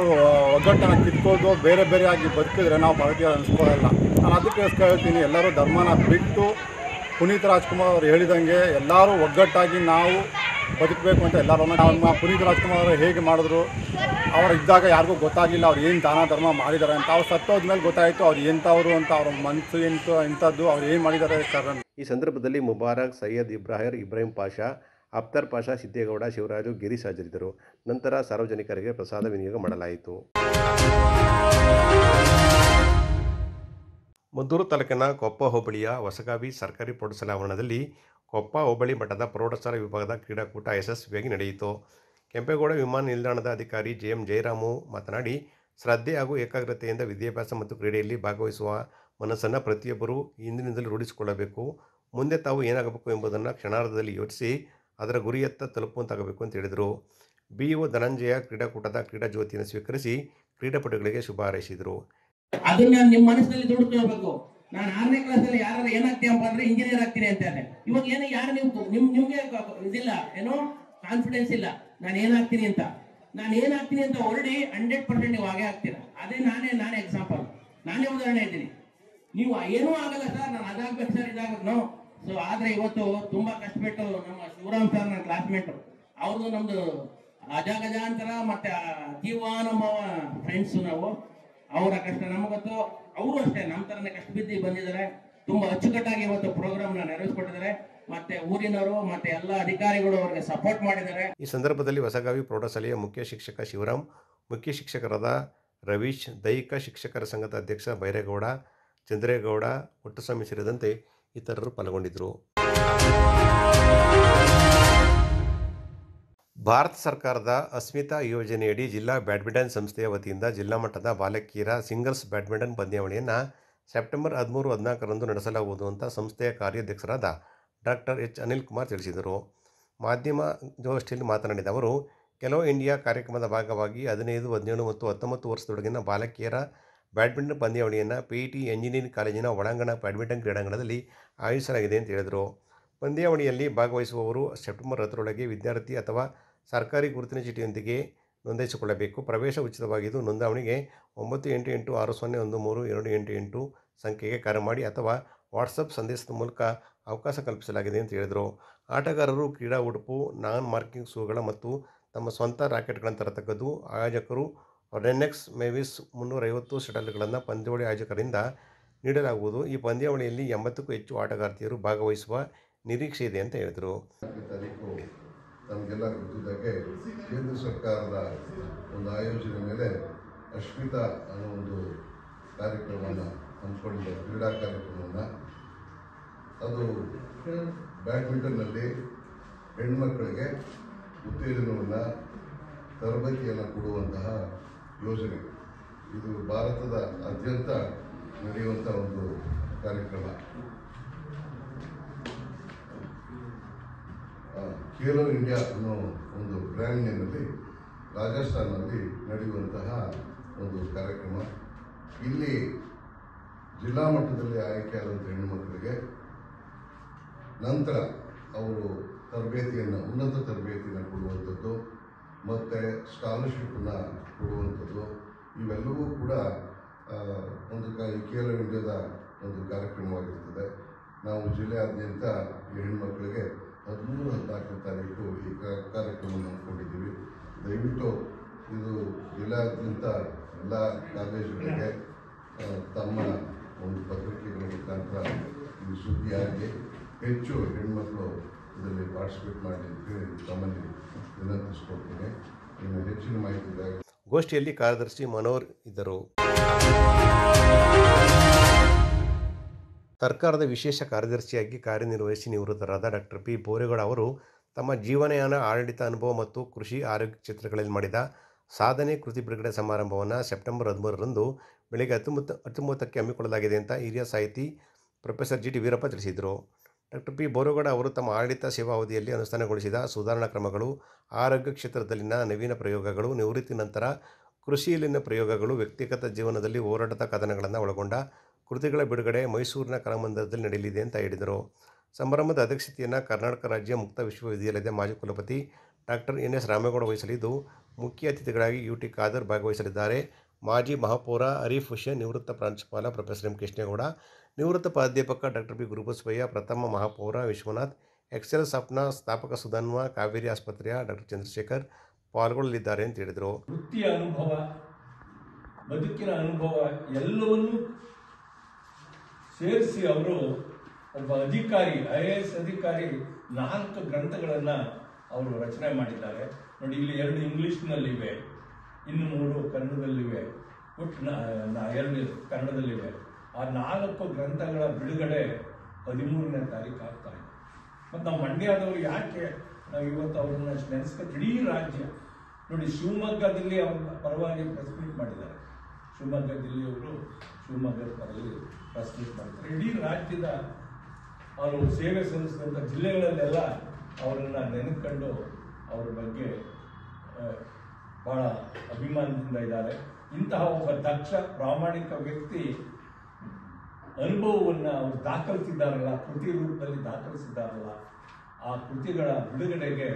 ಒಗ್ಗಟ್ಟನ್ನು ಕಿತ್ಕೊಂಡು ಬೇರೆ ಬೇರೆಯಾಗಿ ಬದುಕಿದ್ರೆ ನಾವು ಭಾರತೀಯರು ಅನಿಸ್ಕೊಳ್ಳಲ್ಲ. ನಾನು ಅದಕ್ಕೋಸ್ಕರ ಹೇಳ್ತೀನಿ, ಎಲ್ಲರೂ ಧರ್ಮನ ಬಿಟ್ಟು ಪುನೀತ್ ರಾಜ್ಕುಮಾರ್ ಅವರು ಹೇಳಿದಂಗೆ ಎಲ್ಲರೂ ಒಗ್ಗಟ್ಟಾಗಿ ನಾವು ಬದುಕಬೇಕು ಅಂತ ಎಲ್ಲರೂ. ನಮ್ಮ ಪುನೀತ್ ರಾಜ್ಕುಮಾರ್ ಅವರು ಹೇಗೆ ಮಾಡಿದ್ರು, ಅವರು ಇದ್ದಾಗ ಯಾರಿಗೂ ಗೊತ್ತಾಗಿಲ್ಲ ಅವ್ರು ಏನು ದಾನ ಧರ್ಮ ಮಾಡಿದ್ದಾರೆ ಅಂತ. ಅವ್ರು ಸತ್ತೋದ್ಮೇಲೆ ಗೊತ್ತಾಯಿತು ಅವ್ರು ಎಂಥವ್ರು ಅಂತ, ಅವ್ರ ಮನಸ್ಸು ಎಂಥದ್ದು, ಅವ್ರು ಏನು ಮಾಡಿದ್ದಾರೆ ಕಾರಣ. ಈ ಸಂದರ್ಭದಲ್ಲಿ ಮುಬಾರಕ್, ಸೈಯದ್ ಇಬ್ರಾಹಿಂ ಪಾಷಾ, ಅಖ್ತರ್ ಪಾಷಾ, ಸಿದ್ದೇಗೌಡ, ಶಿವರಾಜು, ಗಿರೀಶ್ ಹಾಜರಿದ್ದರು. ನಂತರ ಸಾರ್ವಜನಿಕರಿಗೆ ಪ್ರಸಾದ ವಿನಿಯೋಗ ಮಾಡಲಾಯಿತು. ಮದ್ದೂರು ತಾಲೂಕಿನ ಕೊಪ್ಪ ಹೋಬಳಿಯ ಹೊಸಗಾವಿ ಸರ್ಕಾರಿ ಪ್ರೌಢಶಾಲಾ ಆವರಣದಲ್ಲಿ ಕೊಪ್ಪ ಹೋಬಳಿ ಮಟ್ಟದ ಪ್ರೌಢಶಾಲಾ ವಿಭಾಗದ ಕ್ರೀಡಾಕೂಟ ಯಶಸ್ವಿಯಾಗಿ ನಡೆಯಿತು. ಕೆಂಪೇಗೌಡ ವಿಮಾನ ನಿಲ್ದಾಣದ ಅಧಿಕಾರಿ JM ಜಯರಾಮು ಮಾತನಾಡಿ, ಶ್ರದ್ಧೆ ಹಾಗೂ ಏಕಾಗ್ರತೆಯಿಂದ ವಿದ್ಯಾಭ್ಯಾಸ ಮತ್ತು ಕ್ರೀಡೆಯಲ್ಲಿ ಭಾಗವಹಿಸುವ ಮನಸ್ಸನ್ನು ಪ್ರತಿಯೊಬ್ಬರೂ ಇಂದಿನಿಂದಲೂ ರೂಢಿಸಿಕೊಳ್ಳಬೇಕು. ಮುಂದೆ ತಾವು ಏನಾಗಬೇಕು ಎಂಬುದನ್ನು ಕ್ಷಣಾರ್ಧದಲ್ಲಿ ಯೋಚಿಸಿ ಅದರ ಗುರಿಯತ್ತ ತಲುಪುವಂತಾಗಬೇಕು ಅಂತ ಹೇಳಿದರು. BO ಧನಂಜಯ ಕ್ರೀಡಾಕೂಟದ ಕ್ರೀಡಾ ಜ್ಯೋತಿಯನ್ನು ಸ್ವೀಕರಿಸಿ ಕ್ರೀಡಾಪಟುಗಳಿಗೆ ಶುಭ ಹಾರೈಸಿದರು. ಅದನ್ನ ನಿಮ್ಮ ಮನಸ್ಸಿನಲ್ಲಿ ದುಡ್ಕೊಳ್ಬೇಕು. ನಾನು 6ನೇ ಕ್ಲಾಸಲ್ಲಿ ಯಾರು ಏನಾಗ್ತೀಯಪ್ಪ ಅಂದ್ರೆ ಇಂಜಿನಿಯರ್ ಆಗ್ತೀನಿ ಅಂತ ಹೇಳಿ. ಇವಾಗ ಏನು ಯಾರು ನಿಮ್ಗೆ ಇದಿಲ್ಲ, ಏನೋ ಕಾನ್ಫಿಡೆನ್ಸ್ ಇಲ್ಲ ನಾನು ಏನಾಗ್ತೀನಿ ಅಂತ ಹೊರಡಿ 100% ನೀವು ಹಾಗೆ ಆಗ್ತೀರಾ. ಅದೇ ನಾನೇ ಎಕ್ಸಾಂಪಲ್, ನಾನೇ ಉದಾಹರಣೆ ಇದ್ದೀನಿ. ನೀವು ಏನೂ ಆಗಲ್ಲ ಸರ್, ನಾನು ಅದಾಗಬೇಕು ಸರ್, ಇದಾಗಬೇಕು ನೋ. ಸೊ ಆದರೆ ಇವತ್ತು ತುಂಬ ಕಷ್ಟಪಟ್ಟು ನಮ್ಮ ಶಿವರಾಮ್ ಸರ್ ನನ್ನ ಕ್ಲಾಸ್ಮೇಟು, ಅವ್ರದ್ದು ನಮ್ಮದು ಅಜಾಗಜಾಂತರ ಮತ್ತು ಜೀವಾನುಭವ ಫ್ರೆಂಡ್ಸು ನಾವು. ಅವರ ಕಷ್ಟ ನಮಗೊತ್ತು, ಅವರು ಅಷ್ಟೇ ನಮ್ಮ ಥರನೇ ಕಷ್ಟ ಬಿದ್ದು ಬಂದಿದ್ದಾರೆ. ತುಂಬ ಅಚ್ಚುಕಟ್ಟಾಗಿ ಇವತ್ತು ಪ್ರೋಗ್ರಾಮ್ನ ನೆರವೇರಿಸಿಕೊಟ್ಟಿದ್ದಾರೆ. ಮತ್ತೆ ಊರಿನವರು ಮತ್ತೆ ಎಲ್ಲ ಅಧಿಕಾರಿಗಳು ಅವರಿಗೆ ಸಪೋರ್ಟ್ ಮಾಡಿದ್ದಾರೆ. ಈ ಸಂದರ್ಭದಲ್ಲಿ ಹೊಸಗಾವಿ ಪ್ರೌಢಶಾಲೆಯ ಮುಖ್ಯ ಶಿಕ್ಷಕ ಶಿವರಾಮ್, ಮುಖ್ಯ ಶಿಕ್ಷಕರಾದ ರವೀಶ್, ದೈಹಿಕ ಶಿಕ್ಷಕರ ಸಂಘದ ಅಧ್ಯಕ್ಷ ಬೈರೇಗೌಡ, ಚಂದ್ರೇಗೌಡ, ಪುಟ್ಟಸ್ವಾಮಿ ಸೇರಿದಂತೆ ಇತರರು ಪಾಲ್ಗೊಂಡಿದ್ದರು. ಭಾರತ ಸರ್ಕಾರದ ಅಸ್ಮಿತಾ ಯೋಜನೆಯಡಿ ಜಿಲ್ಲಾ ಬ್ಯಾಡ್ಮಿಂಟನ್ ಸಂಸ್ಥೆಯ ವತಿಯಿಂದ ಜಿಲ್ಲಾ ಮಟ್ಟದ ಬಾಲಕಿಯರ ಸಿಂಗಲ್ಸ್ ಬ್ಯಾಡ್ಮಿಂಟನ್ ಪಂದ್ಯಾವಳಿಯನ್ನು ಸೆಪ್ಟೆಂಬರ್ 13-14 ನಡೆಸಲಾಗುವುದು ಅಂತ ಸಂಸ್ಥೆಯ ಕಾರ್ಯಾಧ್ಯಕ್ಷರಾದ ಡಾಕ್ಟರ್ ಎಚ್ ಅನಿಲ್ ಕುಮಾರ್ ತಿಳಿಸಿದರು. ಮಾಧ್ಯಮಗೋಷ್ಠಿಯಲ್ಲಿ ಮಾತನಾಡಿದ ಅವರು, ಖೇಲೋ ಇಂಡಿಯಾ ಕಾರ್ಯಕ್ರಮದ ಭಾಗವಾಗಿ 15, 17 ಮತ್ತು 19 ವರ್ಷದೊಳಗಿನ ಬಾಲಕಿಯರ ಬ್ಯಾಡ್ಮಿಂಟನ್ ಪಂದ್ಯಾವಳಿಯನ್ನು ಪಿಇಟಿ ಎಂಜಿನಿಯರಿಂಗ್ ಕಾಲೇಜಿನ ಒಳಾಂಗಣ ಬ್ಯಾಡ್ಮಿಂಟನ್ ಕ್ರೀಡಾಂಗಣದಲ್ಲಿ ಆಯೋಜಿಸಲಾಗಿದೆ ಅಂತ ಹೇಳಿದರು. ಪಂದ್ಯಾವಳಿಯಲ್ಲಿ ಭಾಗವಹಿಸುವವರು ಸೆಪ್ಟೆಂಬರ್ 10ರೊಳಗೆ ವಿದ್ಯಾರ್ಥಿ ಅಥವಾ ಸರ್ಕಾರಿ ಗುರುತಿನ ಚೀಟಿಯೊಂದಿಗೆ ನೋಂದಾಯಿಸಿಕೊಳ್ಳಬೇಕು. ಪ್ರವೇಶ ಉಚಿತವಾಗಿದ್ದು, ನೋಂದಣಿಗೆ 9886013288 ಸಂಖ್ಯೆಗೆ ಕರೆ ಮಾಡಿ ಅಥವಾ ವಾಟ್ಸಪ್ ಸಂದೇಶದ ಮೂಲಕ ಅವಕಾಶ ಕಲ್ಪಿಸಲಾಗಿದೆ ಅಂತ ಹೇಳಿದರು. ಆಟಗಾರರು ಕ್ರೀಡಾ ಉಡುಪು, ನಾನ್ ಮಾರ್ಕಿಂಗ್ ಶೂಗಳ ಮತ್ತು ತಮ್ಮ ಸ್ವಂತ ರಾಕೆಟ್ಗಳನ್ನು ತರತಕ್ಕದ್ದು. ಆಯೋಜಕರು ರೆನೆಕ್ಸ್ ಮೇವಿಸ್ 350 ಶಟಲ್ಗಳನ್ನು ಪಂದ್ಯಾವಳಿ ಆಯೋಜಕರಿಂದ ನೀಡಲಾಗುವುದು. ಈ ಪಂದ್ಯಾವಳಿಯಲ್ಲಿ 80ಕ್ಕೂ ಹೆಚ್ಚು ಆಟಗಾರ್ತಿಯರು ಭಾಗವಹಿಸುವ ನಿರೀಕ್ಷೆ ಇದೆ ಅಂತ ಹೇಳಿದರು. ನಮಗೆಲ್ಲ ಗೊತ್ತಿದ್ದಾಗೆ ಕೇಂದ್ರ ಸರ್ಕಾರದ ಒಂದು ಆಯೋಜನೆ ಮೇಲೆ ಅಸ್ಮಿತಾ ಅನ್ನೋ ಒಂದು ಕಾರ್ಯಕ್ರಮವನ್ನು ಹಮ್ಮಿಕೊಂಡಿದ್ದ ಕ್ರೀಡಾ ಕಾರ್ಯಕ್ರಮವನ್ನು, ಅದು ಬ್ಯಾಡ್ಮಿಂಟನ್ನಲ್ಲಿ ಹೆಣ್ಮಕ್ಕಳಿಗೆ ಉತ್ತೇಜನವನ್ನು, ತರಬೇತಿಯನ್ನು ಕೊಡುವಂತಹ ಯೋಜನೆ. ಇದು ಭಾರತದಾದ್ಯಂತ ನಡೆಯುವಂಥ ಒಂದು ಕಾರ್ಯಕ್ರಮ. ಖೇಲೋ ಇಂಡಿಯಾ ಅನ್ನೋ ಒಂದು ಬ್ರ್ಯಾಂಡ್ ನೇಮಲ್ಲಿ ರಾಜಸ್ಥಾನಲ್ಲಿ ನಡೆಯುವಂತಹ ಒಂದು ಕಾರ್ಯಕ್ರಮ. ಇಲ್ಲಿ ಜಿಲ್ಲಾ ಮಟ್ಟದಲ್ಲಿ ಆಯ್ಕೆಯಾದಂಥ ಹೆಣ್ಣುಮಕ್ಕಳಿಗೆ ನಂತರ ಅವರು ತರಬೇತಿಯನ್ನು, ಉನ್ನತ ತರಬೇತಿಯನ್ನು ಕೊಡುವಂಥದ್ದು ಮತ್ತು ಸ್ಕಾಲರ್ಶಿಪ್ಪನ್ನು ಕೊಡುವಂಥದ್ದು, ಇವೆಲ್ಲವೂ ಕೂಡ ಒಂದು ಖೇಲೋ ಇಂಡಿಯಾದ ಒಂದು ಕಾರ್ಯಕ್ರಮವಾಗಿರ್ತದೆ. ನಾವು ಜಿಲ್ಲೆಯಾದ್ಯಂತ ಈ ಹೆಣ್ಣುಮಕ್ಕಳಿಗೆ 13-14 ತಾರೀಕು ಈ ಕಾರ್ಯಕ್ರಮವನ್ನು ಹಮ್ಮಿಕೊಂಡಿದ್ದೀವಿ. ದಯವಿಟ್ಟು ಇದು ಜಿಲ್ಲೆಯಾದ್ಯಂತ ಎಲ್ಲ ಕಾಲೇಜುಗಳಿಗೆ ತಮ್ಮ ಒಂದು ಪತ್ರಿಕೆಗಳ ಮುಖಾಂತರ ಈ ಸುದ್ದಿಯಾಗಿ ಹೆಚ್ಚು ಹೆಣ್ಮಕ್ಳು ಇದರಲ್ಲಿ ಪಾರ್ಟಿಸಿಪೇಟ್ ಮಾಡಿ ತಮ್ಮಲ್ಲಿ ವಿನಂತಿಸಿಕೊಳ್ತೀನಿ. ಇನ್ನು ಹೆಚ್ಚಿನ ಮಾಹಿತಿಗಾಗಿ ಗೋಷ್ಠಿಯಲ್ಲಿ ಕಾರ್ಯದರ್ಶಿ ಮನೋಹರ್ ಇದ್ದರು. ಸರ್ಕಾರದ ವಿಶೇಷ ಕಾರ್ಯದರ್ಶಿಯಾಗಿ ಕಾರ್ಯನಿರ್ವಹಿಸಿ ನಿವೃತ್ತರಾದ ಡಾಕ್ಟರ್ ಪಿ ಬೋರೇಗೌಡ ಅವರು ತಮ್ಮ ಜೀವನಯಾನ, ಆಡಳಿತ ಅನುಭವ ಮತ್ತು ಕೃಷಿ ಆರೋಗ್ಯ ಕ್ಷೇತ್ರಗಳಲ್ಲಿ ಮಾಡಿದ ಸಾಧನೆ ಕೃತಿ ಬಿಡುಗಡೆ ಸಮಾರಂಭವನ್ನು ಸೆಪ್ಟೆಂಬರ್ 13ರಂದು ಬೆಳಗ್ಗೆ 10:30ಕ್ಕೆ ಹಮ್ಮಿಕೊಳ್ಳಲಾಗಿದೆ ಅಂತ ಹಿರಿಯ ಸಾಹಿತಿ ಪ್ರೊಫೆಸರ್ ಜಿ ಟಿ ವೀರಪ್ಪ ತಿಳಿಸಿದರು. ಡಾಕ್ಟರ್ ಪಿ ಬೋರೇಗೌಡ ಅವರು ತಮ್ಮ ಆಡಳಿತ ಸೇವಾವಧಿಯಲ್ಲಿ ಅನುಷ್ಠಾನಗೊಳಿಸಿದ ಸುಧಾರಣಾ ಕ್ರಮಗಳು, ಆರೋಗ್ಯ ಕ್ಷೇತ್ರದಲ್ಲಿನ ನವೀನ ಪ್ರಯೋಗಗಳು, ನಿವೃತ್ತಿ ನಂತರ ಕೃಷಿಯಲ್ಲಿನ ಪ್ರಯೋಗಗಳು, ವ್ಯಕ್ತಿಗತ ಜೀವನದಲ್ಲಿ ಹೋರಾಟದ ಕಥನಗಳನ್ನು ಒಳಗೊಂಡ ಕೃತಿಗಳ ಬಿಡುಗಡೆ ಮೈಸೂರಿನ ಕಲಾಮಂದಿರದಲ್ಲಿ ನಡೆಯಲಿದೆ ಅಂತ ಹೇಳಿದರು. ಸಮಾರಂಭದ ಅಧ್ಯಕ್ಷತೆಯನ್ನು ಕರ್ನಾಟಕ ರಾಜ್ಯ ಮುಕ್ತ ವಿಶ್ವವಿದ್ಯಾಲಯದ ಮಾಜಿ ಕುಲಪತಿ ಡಾಕ್ಟರ್ ಎನ್ ಎಸ್ ರಾಮೇಗೌಡ ವಹಿಸಲಿದ್ದು, ಮುಖ್ಯ ಅತಿಥಿಗಳಾಗಿ UT ಖಾದರ್ ಭಾಗವಹಿಸಲಿದ್ದಾರೆ. ಮಾಜಿ ಮಹಾಪೌರ ಹರೀಫ್ ಹುಸೇನ್, ನಿವೃತ್ತ ಪ್ರಾಂಶುಪಾಲ ಪ್ರೊಫೆಸರ್ ಎಂ ಕೃಷ್ಣೇಗೌಡ, ನಿವೃತ್ತ ಪ್ರಾಧ್ಯಾಪಕ ಡಾಕ್ಟರ್ ಬಿ ಗುರುಬಸವಯ್ಯ, ಪ್ರಥಮ ಮಹಾಪೌರ ವಿಶ್ವನಾಥ್, ಎಕ್ಸೆಲ್ ಸಾಫ್ಟ್ನ ಸ್ಥಾಪಕ ಸುಧನ್ವ, ಕಾವೇರಿ ಆಸ್ಪತ್ರೆಯ ಡಾಕ್ಟರ್ ಚಂದ್ರಶೇಖರ್ ಪಾಲ್ಗೊಳ್ಳಲಿದ್ದಾರೆ ಅಂತ ಹೇಳಿದರು. ವೃತ್ತಿಯ ಅನುಭವ, ಬದುಕಿನ ಅನುಭವ ಎಲ್ಲವನ್ನೂ ಸೇರಿಸಿ ಅವರು ಒಬ್ಬ ಅಧಿಕಾರಿ, IAS ಅಧಿಕಾರಿ 4 ಗ್ರಂಥಗಳನ್ನು ಅವರು ರಚನೆ ಮಾಡಿದ್ದಾರೆ. ನೋಡಿ, ಇಲ್ಲಿ 2 ಇಂಗ್ಲಿಷ್ನಲ್ಲಿವೆ, ಇನ್ನು 3 ಕನ್ನಡದಲ್ಲಿವೆ, ಒಟ್ಟು 2 ಕನ್ನಡದಲ್ಲಿವೆ. ಆ 4 ಗ್ರಂಥಗಳ ಬಿಡುಗಡೆ 13ನೇ ತಾರೀಕು ಆಗ್ತಾ ಇದೆ. ಮತ್ತು ನಾವು ಮಂಡ್ಯದವರು ಯಾಕೆ ನಾವು ಇವತ್ತು ಅವ್ರನ್ನ ನೆನೆಸ್ಕೊಂಡು ಇಡೀ ರಾಜ್ಯ ನೋಡಿ, ಶಿವಮೊಗ್ಗದಲ್ಲಿ ಅವ್ರ ಪರವಾಗಿ ಪ್ರೆಸ್ ಮೀಟ್ ಮಾಡಿದ್ದಾರೆ. ಶಿವಮೊಗ್ಗ ಜಿಲ್ಲೆಯವರು ಶಿವಮೊಗ್ಗದ ಪರವಾಗಿ ಪ್ರೆಸ್ ಮೀಟ್ ಮಾಡ್ತಾರೆ. ಇಡೀ ರಾಜ್ಯದ ಅವರು ಸೇವೆ ಸಲ್ಲಿಸಿದಂಥ ಜಿಲ್ಲೆಗಳಲ್ಲೆಲ್ಲ ಅವರನ್ನು ನೆನೆದುಕೊಂಡು ಅವ್ರ ಬಗ್ಗೆ ಭಾಳ ಅಭಿಮಾನದಿಂದ ಇದ್ದಾರೆ. ಇಂತಹ ಒಬ್ಬ ದಕ್ಷ ಪ್ರಾಮಾಣಿಕ ವ್ಯಕ್ತಿ ಅನುಭವವನ್ನು ಅವರು ದಾಖಲಿಸಿದ್ದಾರಲ್ಲ, ಕೃತಿ ರೂಪದಲ್ಲಿ ದಾಖಲಿಸಿದ್ದಾರಲ್ಲ, ಆ ಕೃತಿಗಳ ಬಿಡುಗಡೆಗೆ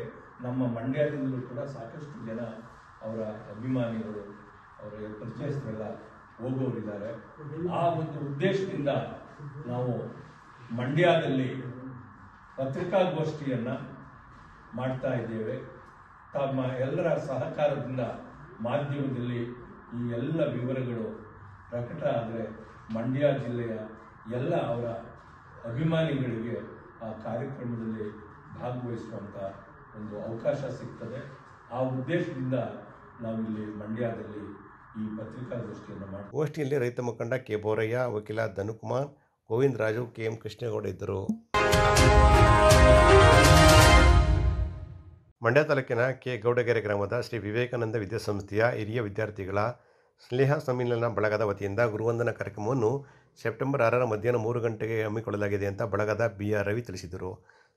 ನಮ್ಮ ಮಂಡ್ಯದಿಂದಲೂ ಕೂಡ ಸಾಕಷ್ಟು ಜನ ಅವರ ಅಭಿಮಾನಿಗಳು, ಅವರ ಪರಿಚಯಸ್ಥರೆಲ್ಲ ಹೋಗೋರಿದ್ದಾರೆ. ಆ ಒಂದು ಉದ್ದೇಶದಿಂದ ನಾವು ಮಂಡ್ಯದಲ್ಲಿ ಪತ್ರಿಕಾಗೋಷ್ಠಿಯನ್ನು ಮಾಡ್ತಾ ಇದ್ದೇವೆ. ತಮ್ಮ ಎಲ್ಲರ ಸಹಕಾರದಿಂದ ಮಾಧ್ಯಮದಲ್ಲಿ ಈ ಎಲ್ಲ ವಿವರಗಳು ಪ್ರಕಟ ಆದರೆ ಮಂಡ್ಯ ಜಿಲ್ಲೆಯ ಎಲ್ಲ ಅವರ ಅಭಿಮಾನಿಗಳಿಗೆ ಆ ಕಾರ್ಯಕ್ರಮದಲ್ಲಿ ಭಾಗವಹಿಸುವಂಥ ಒಂದು ಅವಕಾಶ ಸಿಗ್ತದೆ. ಆ ಉದ್ದೇಶದಿಂದ ನಾವಿಲ್ಲಿ ಮಂಡ್ಯದಲ್ಲಿ ಈ ಪತ್ರಿಕಾಗೋಷ್ಠಿಯನ್ನು ಮಾಡ್ತೀವಿ. ಗೋಷ್ಠಿಯಲ್ಲಿ ರೈತ ಮುಖಂಡ ಕೆ ಬೋರಯ್ಯ, ವಕೀಲ ಧನುಕುಮಾರ್, ಗೋವಿಂದ ರಾಜು, ಕೆ ಎಂ ಕೃಷ್ಣೇಗೌಡ ಇದ್ದರು. ಮಂಡ್ಯ ತಾಲೂಕಿನ ಕೆ ಗೌಡಗೆರೆ ಗ್ರಾಮದ ಶ್ರೀ ವಿವೇಕಾನಂದ ವಿದ್ಯಾಸಂಸ್ಥೆಯ ಹಿರಿಯ ವಿದ್ಯಾರ್ಥಿಗಳ ಸ್ನೇಹ ಸಮ್ಮಿಲನ ಬಳಗದ ವತಿಯಿಂದ ಗುರುವಂದನಾ ಕಾರ್ಯಕ್ರಮವನ್ನು ಸೆಪ್ಟೆಂಬರ್ 6ರ ಮಧ್ಯಾಹ್ನ 3 ಗಂಟೆಗೆ ಹಮ್ಮಿಕೊಳ್ಳಲಾಗಿದೆ ಅಂತ ಬಳಗದ BR ರವಿ ತಿಳಿಸಿದರು.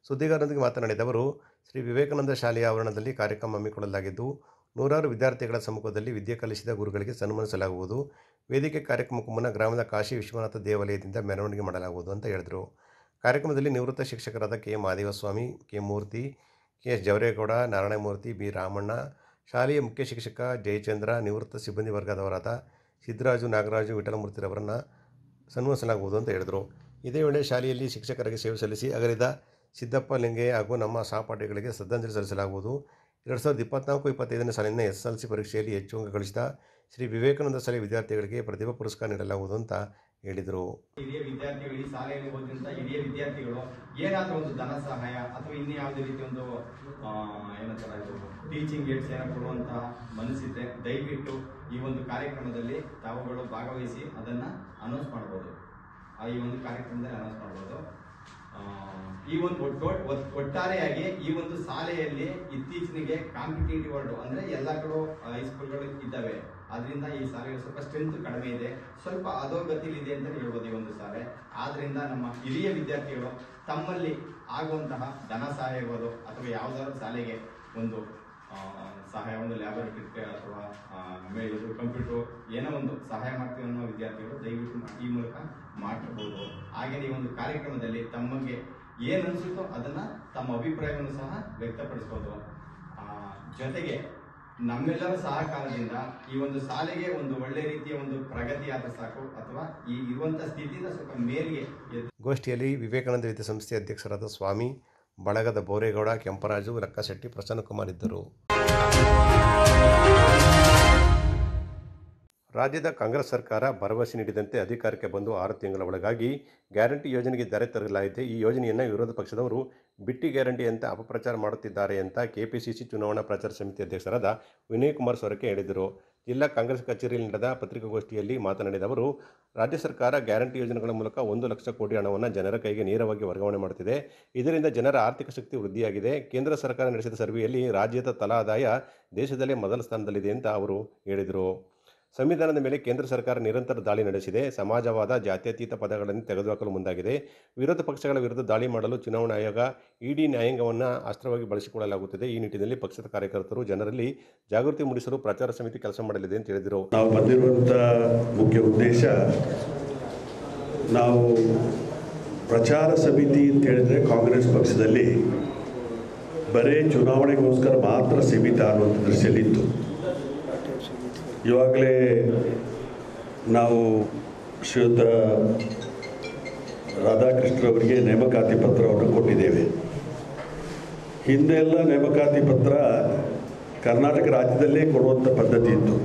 ಸುದ್ದಿಗಾರರೊಂದಿಗೆ ಮಾತನಾಡಿದ ಅವರು, ಶ್ರೀ ವಿವೇಕಾನಂದ ಶಾಲೆಯ ಆವರಣದಲ್ಲಿ ಕಾರ್ಯಕ್ರಮ ಹಮ್ಮಿಕೊಳ್ಳಲಾಗಿದ್ದು, ನೂರಾರು ವಿದ್ಯಾರ್ಥಿಗಳ ಸಮ್ಮುಖದಲ್ಲಿ ವಿದ್ಯೆ ಕಲಿಸಿದ ಗುರುಗಳಿಗೆ ಸನ್ಮಾನಿಸಲಾಗುವುದು. ವೇದಿಕೆ ಕಾರ್ಯಕ್ರಮಕ್ಕೂ ಮುನ್ನ ಗ್ರಾಮದ ಕಾಶಿ ವಿಶ್ವನಾಥ ದೇವಾಲಯದಿಂದ ಮೆರವಣಿಗೆ ಮಾಡಲಾಗುವುದು ಅಂತ ಹೇಳಿದರು. ಕಾರ್ಯಕ್ರಮದಲ್ಲಿ ನಿವೃತ್ತ ಶಿಕ್ಷಕರಾದ ಕೆ. ಮಾದೇವಸ್ವಾಮಿ, ಕೆ. ಮೂರ್ತಿ, ಕೆ. ಜವರೇಗೌಡ, ನಾರಾಯಣಮೂರ್ತಿ, ಬಿ. ರಾಮಣ್ಣ, ಶಾಲೆಯ ಮುಖ್ಯ ಶಿಕ್ಷಕ ಜಯಚಂದ್ರ, ನಿವೃತ್ತ ಸಿಬ್ಬಂದಿ ವರ್ಗದವರಾದ ಸಿದ್ದರಾಜು, ನಾಗರಾಜು, ವಿಠಲಮೂರ್ತಿರವರನ್ನು ಸನ್ಮಾನಿಸಲಾಗುವುದು ಅಂತ ಹೇಳಿದರು. ಇದೇ ವೇಳೆ ಶಾಲೆಯಲ್ಲಿ ಶಿಕ್ಷಕರಿಗೆ ಸೇವೆ ಸಲ್ಲಿಸಿ ಅಗಲಿದ ಸಿದ್ದಪ್ಪ ಲಿಂಗೆ ಹಾಗೂ ನಮ್ಮ ಸಹಪಾಠಿಗಳಿಗೆ ಶ್ರದ್ಧಾಂಜಲಿ ಸಲ್ಲಿಸಲಾಗುವುದು. 2024-25ನೇ ಸಾಲಿನ SSLC ಪರೀಕ್ಷೆಯಲ್ಲಿ ಹೆಚ್ಚು ಅಂಕ ಗಳಿಸಿದ ಶ್ರೀ ವಿವೇಕಾನಂದ ಶಾಲೆ ವಿದ್ಯಾರ್ಥಿಗಳಿಗೆ ಪ್ರತಿಭಾ ಪುರಸ್ಕಾರ ನೀಡಲಾಗುವುದು ಅಂತ ಹೇಳಿದರು. ಹಿರಿಯ ವಿದ್ಯಾರ್ಥಿಗಳು, ಈ ಶಾಲೆಯಲ್ಲಿ ಓದಿದಂಥ ಹಿರಿಯ ವಿದ್ಯಾರ್ಥಿಗಳು ಏನಾದರೂ ಒಂದು ಧನ ಸಹಾಯ ಅಥವಾ ಇನ್ನೂ ಯಾವುದೇ ರೀತಿ ಒಂದು ಏನಂತಾರೆ ಟೀಚಿಂಗ್ ಏಡ್ಸ್ ಏನೋ ಕೊಡುವಂತಹ ಮನಸ್ಸಿದೆ, ದಯವಿಟ್ಟು ಈ ಒಂದು ಕಾರ್ಯಕ್ರಮದಲ್ಲಿ ತಾವುಗಳು ಭಾಗವಹಿಸಿ ಅದನ್ನು ಅನೌನ್ಸ್ ಮಾಡ್ಬೋದು. ಈ ಒಂದು ಕಾರ್ಯಕ್ರಮದಲ್ಲಿ ಅನೌನ್ಸ್ ಮಾಡ್ಬೋದು. ಈ ಒಂದು ಒಟ್ಟಾರೆಯಾಗಿ ಈ ಒಂದು ಶಾಲೆಯಲ್ಲಿ ಇತ್ತೀಚೆಗೆ ಕಾಂಪಿಟೇಟಿವ್ ವರ್ಲ್ಡ್ ಅಂದರೆ ಎಲ್ಲ ಕಡೆ ಹೈಸ್ಕೂಲ್ಗಳು ಇದ್ದಾವೆ. ಅದರಿಂದ ಈ ಶಾಲೆಯಲ್ಲಿ ಸ್ವಲ್ಪ ಸ್ಟ್ರೆಂತ್ ಕಡಿಮೆ ಇದೆ, ಸ್ವಲ್ಪ ಅಧೋಗತಿಲಿದೆ ಅಂತ ಹೇಳ್ಬೋದು ಈ ಒಂದು ಶಾಲೆ. ಆದ್ರಿಂದ ನಮ್ಮ ಹಿರಿಯ ವಿದ್ಯಾರ್ಥಿಗಳು ತಮ್ಮಲ್ಲಿ ಆಗುವಂತಹ ಧನ ಸಹಾಯ ಇರ್ಬೋದು ಅಥವಾ ಯಾವುದಾದ್ರು ಶಾಲೆಗೆ ಒಂದು ಸಹಾಯ, ಒಂದು ಲ್ಯಾಬೊರೇಟರಿ ಅಥವಾ ಕಂಪ್ಯೂಟರ್ ಏನೋ ಒಂದು ಸಹಾಯ ಮಾಡ್ತೀವಿ ಅನ್ನೋ ವಿದ್ಯಾರ್ಥಿಗಳು ದಯವಿಟ್ಟು ಈ ಮೂಲಕ ಮಾಡ್ಕೋಬಹುದು. ಹಾಗೆಯೇ ಈ ಒಂದು ಕಾರ್ಯಕ್ರಮದಲ್ಲಿ ತಮಗೆ ಏನು ಅನಿಸುತ್ತೋ ಅದನ್ನ ತಮ್ಮ ಅಭಿಪ್ರಾಯವನ್ನು ಸಹ ವ್ಯಕ್ತಪಡಿಸ್ಬೋದು. ಜೊತೆಗೆ ನಮ್ಮೆಲ್ಲರ ಸಹಕಾರದಿಂದ ಈ ಒಂದು ಶಾಲೆಗೆ ಒಂದು ಒಳ್ಳೆ ರೀತಿಯ ಒಂದು ಪ್ರಗತಿ ಆದ ಸಾಕು, ಅಥವಾ ಈ ಇರುವಂತಹ ಸ್ಥಿತಿಯಿಂದ ಸ್ವಲ್ಪ ಮೇಲಿಗೆ. ಗೋಷ್ಠಿಯಲ್ಲಿ ವಿವೇಕಾನಂದ ವಿದ್ಯಾಸಂಸ್ಥೆ ಅಧ್ಯಕ್ಷರಾದ ಸ್ವಾಮಿ, ಬಳಗದ ಬೋರೇಗೌಡ, ಕೆಂಪರಾಜು, ಲಕ್ಕಶೆಟ್ಟಿ, ಪ್ರಸನ್ನಕುಮಾರ್ ಇದ್ದರು. ರಾಜ್ಯದ ಕಾಂಗ್ರೆಸ್ ಸರ್ಕಾರ ಭರವಸೆ ನೀಡಿದಂತೆ ಅಧಿಕಾರಕ್ಕೆ ಬಂದು 6 ತಿಂಗಳ ಒಳಗಾಗಿ ಗ್ಯಾರಂಟಿ ಯೋಜನೆಗೆ ಜಾರಿ ತರಲಾಗಿದೆ. ಈ ಯೋಜನೆಯನ್ನು ವಿರೋಧ ಪಕ್ಷದವರು ಬಿಟ್ಟಿ ಗ್ಯಾರಂಟಿ ಅಂತ ಅಪಪ್ರಚಾರ ಮಾಡುತ್ತಿದ್ದಾರೆ ಅಂತ ಕೆಪಿಸಿಸಿ ಚುನಾವಣಾ ಪ್ರಚಾರ ಸಮಿತಿ ಅಧ್ಯಕ್ಷರಾದ ವಿನಯ್ ಕುಮಾರ್ ಸೊರಕೆ ಹೇಳಿದರು. ಜಿಲ್ಲಾ ಕಾಂಗ್ರೆಸ್ ಕಚೇರಿಯಲ್ಲಿ ನಡೆದ ಪತ್ರಿಕಾಗೋಷ್ಠಿಯಲ್ಲಿ ಮಾತನಾಡಿದ ಅವರು, ರಾಜ್ಯ ಸರ್ಕಾರ ಗ್ಯಾರಂಟಿ ಯೋಜನೆಗಳ ಮೂಲಕ 1 ಲಕ್ಷ ಕೋಟಿ ಹಣವನ್ನು ಜನರ ಕೈಗೆ ನೇರವಾಗಿ ವರ್ಗಾವಣೆ ಮಾಡುತ್ತಿದೆ. ಇದರಿಂದ ಜನರ ಆರ್ಥಿಕ ಶಕ್ತಿ ವೃದ್ಧಿಯಾಗಿದೆ. ಕೇಂದ್ರ ಸರ್ಕಾರ ನಡೆಸಿದ ಸರ್ವೆಯಲ್ಲಿ ರಾಜ್ಯದ ತಲಾ ಆದಾಯ ದೇಶದಲ್ಲೇ ಮೊದಲ ಸ್ಥಾನದಲ್ಲಿದೆ ಅಂತ ಅವರು ಹೇಳಿದರು. ಸಂವಿಧಾನದ ಮೇಲೆ ಕೇಂದ್ರ ಸರ್ಕಾರ ನಿರಂತರ ದಾಳಿ ನಡೆಸಿದೆ. ಸಮಾಜವಾದ, ಜಾತ್ಯತೀತ ಪದಗಳನ್ನು ತೆಗೆದುಹಾಕಲು ಮುಂದಾಗಿದೆ. ವಿರೋಧ ಪಕ್ಷಗಳ ವಿರುದ್ಧ ದಾಳಿ ಮಾಡಲು ಚುನಾವಣಾ ಆಯೋಗ, ಇಡಿ ನ್ಯಾಯಾಂಗವನ್ನು ಅಸ್ತ್ರವಾಗಿ ಬಳಸಿಕೊಳ್ಳಲಾಗುತ್ತಿದೆ. ಈ ನಿಟ್ಟಿನಲ್ಲಿ ಪಕ್ಷದ ಕಾರ್ಯಕರ್ತರು ಜನರಲ್ಲಿ ಜಾಗೃತಿ ಮೂಡಿಸಲು ಪ್ರಚಾರ ಸಮಿತಿ ಕೆಲಸ ಮಾಡಲಿದೆ ಅಂತ ಹೇಳಿದರು. ನಾವು ಬಂದಿರುವಂಥ ಮುಖ್ಯ ಉದ್ದೇಶ, ನಾವು ಪ್ರಚಾರ ಸಮಿತಿ ಅಂತ ಹೇಳಿದರೆ ಕಾಂಗ್ರೆಸ್ ಪಕ್ಷದಲ್ಲಿ ಬರೀ ಚುನಾವಣೆಗೋಸ್ಕರ ಮಾತ್ರ ಸೀಮಿತ ಅನ್ನುವಂಥ ದೃಷ್ಟಿಯಲ್ಲಿತ್ತು. ಇವಾಗಲೇ ನಾವು ಶ್ರೀಯುತ ರಾಧಾಕೃಷ್ಣರವರಿಗೆ ನೇಮಕಾತಿ ಪತ್ರವನ್ನು ಕೊಟ್ಟಿದ್ದೇವೆ. ಹಿಂದೆಲ್ಲ ನೇಮಕಾತಿ ಪತ್ರ ಕರ್ನಾಟಕ ರಾಜ್ಯದಲ್ಲೇ ಕೊಡುವಂಥ ಪದ್ಧತಿ ಇತ್ತು.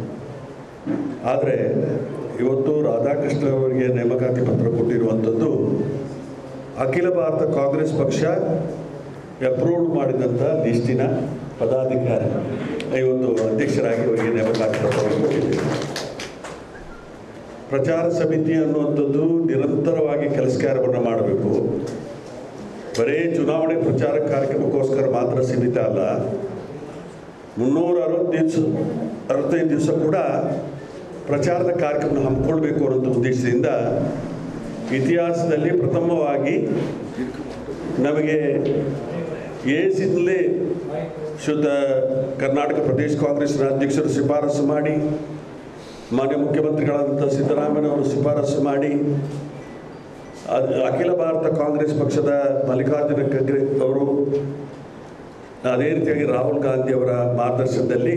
ಆದರೆ ಇವತ್ತು ರಾಧಾಕೃಷ್ಣರವರಿಗೆ ನೇಮಕಾತಿ ಪತ್ರ ಕೊಟ್ಟಿರುವಂಥದ್ದು ಅಖಿಲ ಭಾರತ ಕಾಂಗ್ರೆಸ್ ಪಕ್ಷ ಅಪ್ರೂವ್ ಮಾಡಿದಂಥ ಲಿಸ್ಟಿನ ಪದಾಧಿಕಾರಿ ಇವತ್ತು ಅಧ್ಯಕ್ಷರಾಗಿ ಅವರಿಗೆ ನೇಮಕಾತಿ ಪತ್ರವನ್ನು ಕೊಟ್ಟಿದ್ದೇವೆ. ಪ್ರಚಾರ ಸಮಿತಿ ಅನ್ನುವಂಥದ್ದು ನಿರಂತರವಾಗಿ ಕೆಲಸ ಕಾರ್ಯವನ್ನು ಮಾಡಬೇಕು. ಬರೀ ಚುನಾವಣೆ ಪ್ರಚಾರ ಕಾರ್ಯಕ್ರಮಕ್ಕೋಸ್ಕರ ಮಾತ್ರ ಸೀಮಿತ ಅಲ್ಲ. 365 ದಿವಸ ಕೂಡ ಪ್ರಚಾರದ ಕಾರ್ಯಕ್ರಮ ಹಮ್ಮಿಕೊಳ್ಬೇಕು ಅನ್ನೋ ಉದ್ದೇಶದಿಂದ ಇತಿಹಾಸದಲ್ಲಿ ಪ್ರಥಮವಾಗಿ ನಮಗೆ ಎಸಿನಲ್ಲೇ ಶುದ್ಧ ಕರ್ನಾಟಕ ಪ್ರದೇಶ ಕಾಂಗ್ರೆಸ್ನ ಅಧ್ಯಕ್ಷರು ಶಿಫಾರಸು ಮಾಡಿ, ಮಾನ್ಯ ಮುಖ್ಯಮಂತ್ರಿಗಳಾದಂಥ ಸಿದ್ದರಾಮಯ್ಯನವರು ಶಿಫಾರಸು ಮಾಡಿ, ಅಖಿಲ ಭಾರತ ಕಾಂಗ್ರೆಸ್ ಪಕ್ಷದ ಮಲ್ಲಿಕಾರ್ಜುನ ಖರ್ಗೆ ಅವರು, ಅದೇ ರೀತಿಯಾಗಿ ರಾಹುಲ್ ಗಾಂಧಿ ಅವರ ಮಾರ್ಗದರ್ಶನದಲ್ಲಿ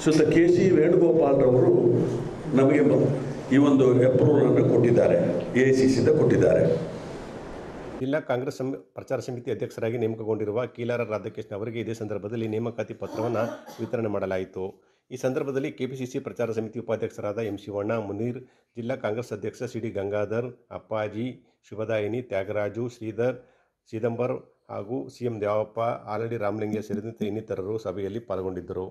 ಶುದ್ಧ KC ವೇಣುಗೋಪಾಲ್ರವರು ನಮಗೆ ಈ ಒಂದು ಅಪ್ರೂವಲನ್ನು ಕೊಟ್ಟಿದ್ದಾರೆ, AICCಯಿಂದ ಕೊಟ್ಟಿದ್ದಾರೆ. ಜಿಲ್ಲಾ ಕಾಂಗ್ರೆಸ್ ಪ್ರಚಾರ ಸಮಿತಿ ಅಧ್ಯಕ್ಷರಾಗಿ ನೇಮಕಗೊಂಡಿರುವ ಕೀಲಾರ ರಾಧಾಕೃಷ್ಣ ಅವರಿಗೆ ಇದೇ ಸಂದರ್ಭದಲ್ಲಿ ನೇಮಕಾತಿ ಪತ್ರವನ್ನು ವಿತರಣೆ ಮಾಡಲಾಯಿತು. ಈ ಸಂದರ್ಭದಲ್ಲಿ ಕೆಪಿಸಿಸಿ ಪ್ರಚಾರ ಸಮಿತಿ ಉಪಾಧ್ಯಕ್ಷರಾದ ಎಂ ಶಿವಣ್ಣ, ಮುನೀರ್, ಜಿಲ್ಲಾ ಕಾಂಗ್ರೆಸ್ ಅಧ್ಯಕ್ಷ ಸಿಡಿ ಗಂಗಾಧರ್, ಅಪ್ಪಾಜಿ, ಶುಭದಾಯಿನಿ, ತ್ಯಾಗರಾಜು, ಶ್ರೀಧರ್, ಚಿದಂಬರ್ ಹಾಗೂ ಸಿಎಂ ದೇವಪ್ಪ, ಆಲಡಿ ರಾಮಲಿಂಗ ಸೇರಿದಂತೆ ಇನ್ನಿತರರು ಸಭೆಯಲ್ಲಿ ಪಾಲ್ಗೊಂಡಿದ್ದರು.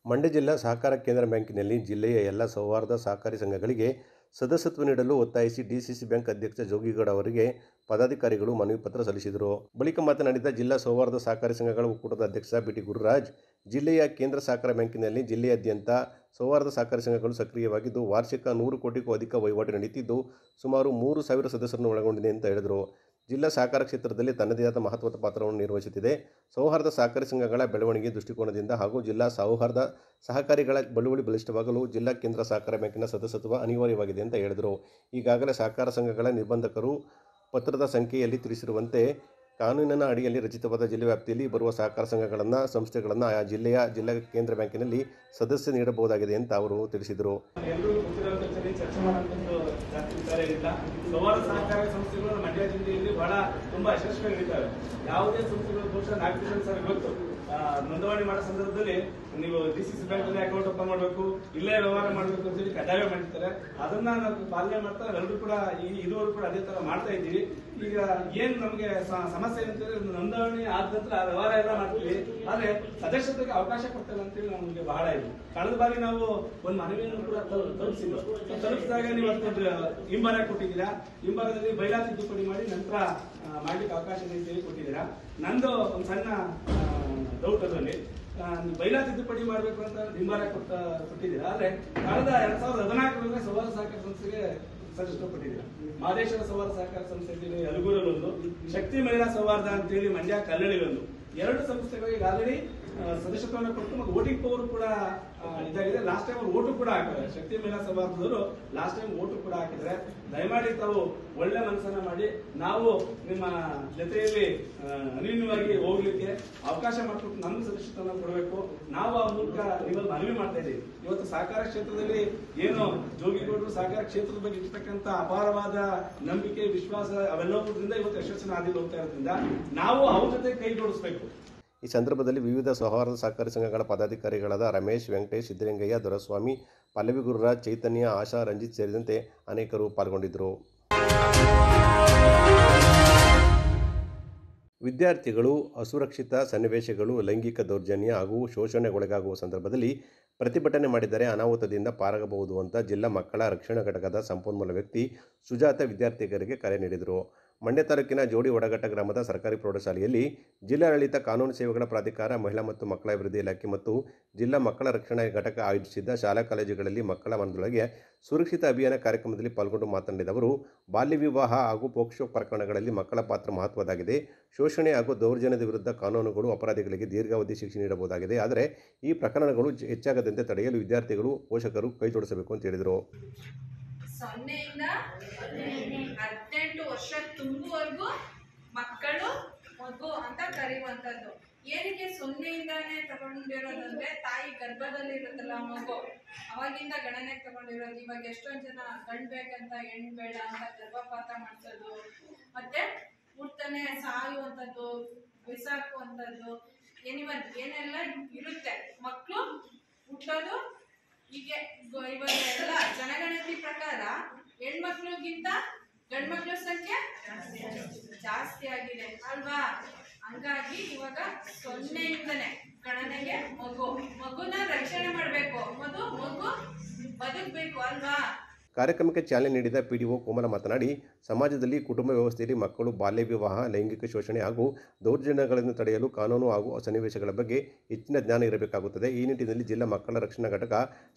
ಮಂಡ್ಯ ಜಿಲ್ಲಾ ಸಹಕಾರ ಕೇಂದ್ರ ಬ್ಯಾಂಕಿನಲ್ಲಿ ಜಿಲ್ಲೆಯ ಎಲ್ಲ ಸೌಹಾರ್ದ ಸಹಕಾರಿ ಸಂಘಗಳಿಗೆ ಸದಸ್ಯತ್ವ ನೀಡಲು ಒತ್ತಾಯಿಸಿ ಡಿಸಿಸಿ ಬ್ಯಾಂಕ್ ಅಧ್ಯಕ್ಷ ಜೋಗಿಗೌಡ ಅವರಿಗೆ ಪದಾಧಿಕಾರಿಗಳು ಮನವಿ ಪತ್ರ ಸಲ್ಲಿಸಿದರು. ಬಳಿಕ ಮಾತನಾಡಿದ ಜಿಲ್ಲಾ ಸೌಹಾರ್ದ ಸಹಕಾರಿ ಸಂಘಗಳ ಒಕ್ಕೂಟದ ಅಧ್ಯಕ್ಷ ಬಿಟಿ ಗುರುರಾಜ್, ಜಿಲ್ಲೆಯ ಕೇಂದ್ರ ಸಹಕಾರ ಬ್ಯಾಂಕಿನಲ್ಲಿ ಜಿಲ್ಲೆಯಾದ್ಯಂತ ಸೌಹಾರ್ದ ಸಹಕಾರಿ ಸಂಘಗಳು ಸಕ್ರಿಯವಾಗಿದ್ದು ವಾರ್ಷಿಕ 100 ಕೋಟಿಗೂ ಅಧಿಕ ವಹಿವಾಟು ನಡೆಯುತ್ತಿದ್ದು ಸುಮಾರು 3,000 ಸದಸ್ಯರನ್ನು ಒಳಗೊಂಡಿದೆ ಅಂತ ಹೇಳಿದರು. ಜಿಲ್ಲಾ ಸಹಕಾರ ಕ್ಷೇತ್ರದಲ್ಲಿ ತನ್ನದೇ ಆದ ಮಹತ್ವದ ಪಾತ್ರವನ್ನು ನಿರ್ವಹಿಸುತ್ತಿದೆ. ಸೌಹಾರ್ದ ಸಹಕಾರಿ ಸಂಘಗಳ ಬೆಳವಣಿಗೆ ದೃಷ್ಟಿಕೋನದಿಂದ ಹಾಗೂ ಜಿಲ್ಲಾ ಸೌಹಾರ್ದ ಸಹಕಾರಿಗಳ ಬಳುವಳಿ ಬಲಿಷ್ಠವಾಗಲು ಜಿಲ್ಲಾ ಕೇಂದ್ರ ಸಹಕಾರ ಬ್ಯಾಂಕಿನ ಸದಸ್ಯತ್ವ ಅನಿವಾರ್ಯವಾಗಿದೆ ಅಂತ ಹೇಳಿದರು. ಈಗಾಗಲೇ ಸಹಕಾರ ಸಂಘಗಳ ನಿರ್ಬಂಧಕರು ಪತ್ರದ ಸಂಖ್ಯೆಯಲ್ಲಿ ತಿಳಿಸಿರುವಂತೆ ಕಾನೂನಿನ ಅಡಿಯಲ್ಲಿ ರಚಿತವಾದ ಜಿಲ್ಲೆ ವ್ಯಾಪ್ತಿಯಲ್ಲಿ ಬರುವ ಸಹಕಾರ ಸಂಘಗಳನ್ನು ಸಂಸ್ಥೆಗಳನ್ನು ಆಯಾ ಜಿಲ್ಲಾ ಕೇಂದ್ರ ಬ್ಯಾಂಕಿನಲ್ಲಿ ಸದಸ್ಯ ನೀಡಬಹುದಾಗಿದೆ ಅಂತ ಅವರು ತಿಳಿಸಿದರು. ಸೌಹಾರ್ದ ಸಹಕಾರ ಸಂಸ್ಥೆಗಳು ಮಂಡ್ಯ ಜಿಲ್ಲೆಯಲ್ಲಿ ಬಹಳ ತುಂಬಾ ಯಶಸ್ವಿಯಾಗಿ ನಡೀತವೆ. ಯಾವುದೇ ಸಂಸ್ಥೆಗಳು ಬಹುಶಃ 4 ದಿವಸ ಸರ್ ಇವತ್ತು ನೋಂದಣಿ ಮಾಡೋ ಸಂದರ್ಭದಲ್ಲಿ ನೀವು ಡಿಸಿಸಿ ಬ್ಯಾಂಕ್ ಅಲ್ಲಿ ಅಕೌಂಟ್ ಓಪನ್ ಮಾಡಬೇಕು, ಇಲ್ಲೇ ವ್ಯವಹಾರ ಮಾಡಬೇಕು ಅಂತ ಹೇಳಿ ಕಡ್ಡಾಯ ಮಾಡಿರ್ತಾರೆ. ಅದನ್ನ ನಾವು ಪಾಲನೆ ಮಾಡ್ತಾ ಎಲ್ಲರೂ ಕೂಡ ಇದುವರೆಗೂ ಕೂಡ ಅದೇ ತರ ಮಾಡ್ತಾ ಇದ್ದೀವಿ. ಈಗ ಏನ್ ನಮಗೆ ಸಮಸ್ಯೆ ಅಂತಂದ್ರೆ ನೋಂದಣಿ ಆದ ನಂತರ ವ್ಯವಹಾರ ಎಲ್ಲ ಮಾಡ್ತೀವಿ, ಆದ್ರೆ ಸದಸ್ಯತೆಗೆ ಅವಕಾಶ ಕೊಡ್ತೇವೆ ಅಂತೇಳಿ ನಮಗೆ ಬಹಳ ಇದೆ. ಕಳೆದ ಬಾರಿ ನಾವು ಒಂದು ಮನವಿಯನ್ನು ಕೂಡ ತಲುಪಿಸಿದಾಗ ನೀವು ಹಿಂಬಾರ ಕೊಟ್ಟಿದ್ದೀರಾ. ಹಿಂಬಾರದಲ್ಲಿ ಬೈಲಾ ತಿದ್ದುಪಡಿ ಮಾಡಿ ನಂತರ ಮಾಡ್ಲಿಕ್ಕೆ ಅವಕಾಶ ಇದೆ ಕೊಟ್ಟಿದ್ದೀರಾ. ನಂದು ಒಂದು ಸಣ್ಣ ಡೌಟ್ ಅದರಲ್ಲಿ, ಬೈಲಾ ತಿದ್ದುಪಡಿ ಮಾಡಬೇಕು ಅಂತ ಹಿಂಬಾರ ಕೊಟ್ಟಿದ್ದೀರಾ. ಆದ್ರೆ ಕಳೆದ 2014 ಸೌಹಾರ್ದ ಸಹಕಾರ ಸಂಸ್ಥೆಗೆ ಸದಸ್ಯತ್ವ ಕೊಟ್ಟಿದ್ದೀರಾ. ಮಾದೇಶ್ವರ ಸೌಹಾರ್ದ ಸಹಕಾರ ಸಂಸ್ಥೆ ಯಲಗೂರಲ್ಲೊಂದು, ಶಕ್ತಿ ಮಹಿಳಾ ಸೌಹಾರ್ದ ಅಂತೇಳಿ ಮಂಡ್ಯ ಕಲ್ಲಳ್ಳಿಗೊಂದು, 2 ಸಂಸ್ಥೆಗಳಿಗೆ ಆಲ್ರೆಡಿ ಸದಸ್ಯತ್ವವನ್ನು ಕೊಟ್ಟು ಮತ್ತು ವೋಟಿಂಗ್ ಪವರ್ ಕೂಡ ಇದಾಗಿದೆ. ಲಾಸ್ಟ್ ಟೈಮ್ ಅವ್ರು ಓಟು ಕೂಡ ಹಾಕಿದ್ದಾರೆ. ಶಕ್ತಿ ಮಹಿಳಾ ಸೌಹಾರ್ದದವರು ಲಾಸ್ಟ್ ಟೈಮ್ ಓಟು ಕೂಡ ಹಾಕಿದ್ದಾರೆ. ದಯಮಾಡಿ ತಾವು ಒಳ್ಳೆ ಮನಸ್ಸನ್ನ ಮಾಡಿ ನಾವು ನಿಮ್ಮ ಜೊತೆಯಲ್ಲಿ ಅನ್ಯೂನ್ಯವಾಗಿ ಹೋಗ್ಲಿಕ್ಕೆ ಅವಕಾಶ ಮಾಡಿಕೊಟ್ಟು ನಮ್ಗೆ ಸದಸ್ಯತ್ವವನ್ನು ಕೊಡಬೇಕು. ನಾವು ಆ ಮೂಲಕ ನಿಮ್ಮಲ್ಲಿ ಮನವಿ ಮಾಡ್ತಾ ಇದ್ದೀವಿ. ಇವತ್ತು ಸಹಕಾರ ಕ್ಷೇತ್ರದಲ್ಲಿ ಏನು ಜೋಗಿಗೌಡರು ಸಹಕಾರ ಕ್ಷೇತ್ರದ ಬಗ್ಗೆ ಇರ್ತಕ್ಕಂಥ ಅಪಾರವಾದ ನಂಬಿಕೆ, ವಿಶ್ವಾಸ ಅವೆಲ್ಲವುದರಿಂದ ಇವತ್ತು ಯಶಸ್ಸಿನ ಹಾದಿಯಲ್ಲಿ ಹೋಗ್ತಾ ಇರೋದ್ರಿಂದ ನಾವು ಅವ್ರ ಜೊತೆ ಕೈ ಜೋಡಿಸಬೇಕು. ಈ ಸಂದರ್ಭದಲ್ಲಿ ವಿವಿಧ ಸೌಹಾರ್ದ ಸಹಕಾರಿ ಸಂಘಗಳ ಪದಾಧಿಕಾರಿಗಳಾದ ರಮೇಶ್, ವೆಂಕಟೇಶ್, ಸಿದ್ದಲಿಂಗಯ್ಯ, ದೊರೆಸ್ವಾಮಿ, ಪಲ್ಲವಿ ಗುರುರಾಜ್, ಚೈತನ್ಯ, ಆಶಾ, ರಂಜಿತ್ ಸೇರಿದಂತೆ ಅನೇಕರು ಪಾಲ್ಗೊಂಡಿದ್ದರು. ವಿದ್ಯಾರ್ಥಿಗಳು ಅಸುರಕ್ಷಿತ ಸನ್ನಿವೇಶಗಳು, ಲೈಂಗಿಕ ದೌರ್ಜನ್ಯ ಹಾಗೂ ಶೋಷಣೆಗೊಳಗಾಗುವ ಸಂದರ್ಭದಲ್ಲಿ ಪ್ರತಿಭಟನೆ ಮಾಡಿದರೆ ಅನಾಹುತದಿಂದ ಪಾರಾಗಬಹುದು ಅಂತ ಜಿಲ್ಲಾ ಮಕ್ಕಳ ರಕ್ಷಣಾ ಘಟಕದ ಸಂಪನ್ಮೂಲ ವ್ಯಕ್ತಿ ಸುಜಾತ ವಿದ್ಯಾರ್ಥಿಗಳಿಗೆ ಕರೆ ನೀಡಿದರು. ಮಂಡ್ಯ ತಾಲೂಕಿನ ಜೋಡಿ ಒಡಘಟ್ಟ ಗ್ರಾಮದ ಸರ್ಕಾರಿ ಪ್ರೌಢಶಾಲೆಯಲ್ಲಿ ಜಿಲ್ಲಾಡಳಿತ ಕಾನೂನು ಸೇವೆಗಳ ಪ್ರಾಧಿಕಾರ, ಮಹಿಳಾ ಮತ್ತು ಮಕ್ಕಳ ಅಭಿವೃದ್ಧಿ ಇಲಾಖೆ ಮತ್ತು ಜಿಲ್ಲಾ ಮಕ್ಕಳ ರಕ್ಷಣಾ ಘಟಕ ಆಯೋಜಿಸಿದ್ದ ಶಾಲಾ ಕಾಲೇಜುಗಳಲ್ಲಿ ಮಕ್ಕಳ ಮನದೊಳಗೆ ಸುರಕ್ಷಿತ ಅಭಿಯಾನ ಕಾರ್ಯಕ್ರಮದಲ್ಲಿ ಪಾಲ್ಗೊಂಡು ಮಾತನಾಡಿದ ಅವರು, ಬಾಲ್ಯ ವಿವಾಹ ಹಾಗೂ ಪೋಕ್ಸೋ ಪ್ರಕರಣಗಳಲ್ಲಿ ಮಕ್ಕಳ ಪಾತ್ರ ಮಹತ್ವದಾಗಿದೆ. ಶೋಷಣೆ ಹಾಗೂ ದೌರ್ಜನ್ಯದ ವಿರುದ್ಧ ಕಾನೂನುಗಳು ಅಪರಾಧಿಗಳಿಗೆ ದೀರ್ಘಾವಧಿ ಶಿಕ್ಷೆ ನೀಡಬಹುದಾಗಿದೆ. ಆದರೆ ಈ ಪ್ರಕರಣಗಳು ಹೆಚ್ಚಾಗದಂತೆ ತಡೆಯಲು ವಿದ್ಯಾರ್ಥಿಗಳು, ಪೋಷಕರು ಕೈ ಜೋಡಿಸಬೇಕು ಅಂತ ಹೇಳಿದರು. 0ಇಂದ 18 ವರ್ಷ ತುಂಬುವರೆಗೂ ಮಕ್ಕಳು ಮಗು ಅಂತ ಕರೆಯುವಂಥದ್ದು. ಏನಕ್ಕೆ 0ಇಂದಾನೇ ತಗೊಂಡಿರೋದಂದ್ರೆ ತಾಯಿ ಗರ್ಭದಲ್ಲಿ ಇರುತ್ತಲ್ಲ ಮಗು, ಅವಾಗಿಂದ ಗಣನೆಗೆ ತಗೊಂಡಿರೋದು. ಇವಾಗ ಎಷ್ಟೊಂದು ಜನ ಗಂಡು ಬೇಕಂತ ಹೆಣ್ಣು ಬೇಡ ಅಂತ ಗರ್ಭಪಾತ ಮಾಡಿಸೋದು, ಮತ್ತೆ ಹುಟ್ಟನೆ ಸಾಯುವಂಥದ್ದು, ಬಿಸಾಕುವಂಥದ್ದು, ಏನೆಲ್ಲ ಇರುತ್ತೆ. ಮಕ್ಕಳು ಹುಟ್ಟೋದು ಹೀಗೆ. ಇವಾಗ ಎಲ್ಲ ಜನಗಣತಿ ಪ್ರಕಾರ ಹೆಣ್ಮಕ್ಳಿಗಿಂತ ಗಂಡ್ಮಕ್ಳ ಸಂಖ್ಯೆ ಜಾಸ್ತಿ ಆಗಿದೆ ಅಲ್ವಾ? ಹಂಗಾಗಿ ಇವಾಗ 0ಇಂದನೇ ಗಣನೆಗೆ ಮಗುನ ರಕ್ಷಣೆ ಮಾಡಬೇಕು. ಮಗು ಬದುಕಬೇಕು ಅಲ್ವಾ? ಕಾರ್ಯಕ್ರಮಕ್ಕೆ ಚಾಲನೆ ನೀಡಿದ ಪಿಡಿಒ ಕೋಮಲ ಮಾತನಾಡಿ, ಸಮಾಜದಲ್ಲಿ ಕುಟುಂಬ ವ್ಯವಸ್ಥೆಯಲ್ಲಿ ಮಕ್ಕಳು ಬಾಲ್ಯ ವಿವಾಹ, ಲೈಂಗಿಕ ಶೋಷಣೆ ಹಾಗೂ ದೌರ್ಜನ್ಯಗಳನ್ನು ತಡೆಯಲು ಕಾನೂನು ಹಾಗೂ ಸನ್ನಿವೇಶಗಳ ಬಗ್ಗೆ ಹೆಚ್ಚಿನ ಜ್ಞಾನ ಇರಬೇಕಾಗುತ್ತದೆ. ಈ ನಿಟ್ಟಿನಲ್ಲಿ ಜಿಲ್ಲಾ ಮಕ್ಕಳ ರಕ್ಷಣಾ ಘಟಕ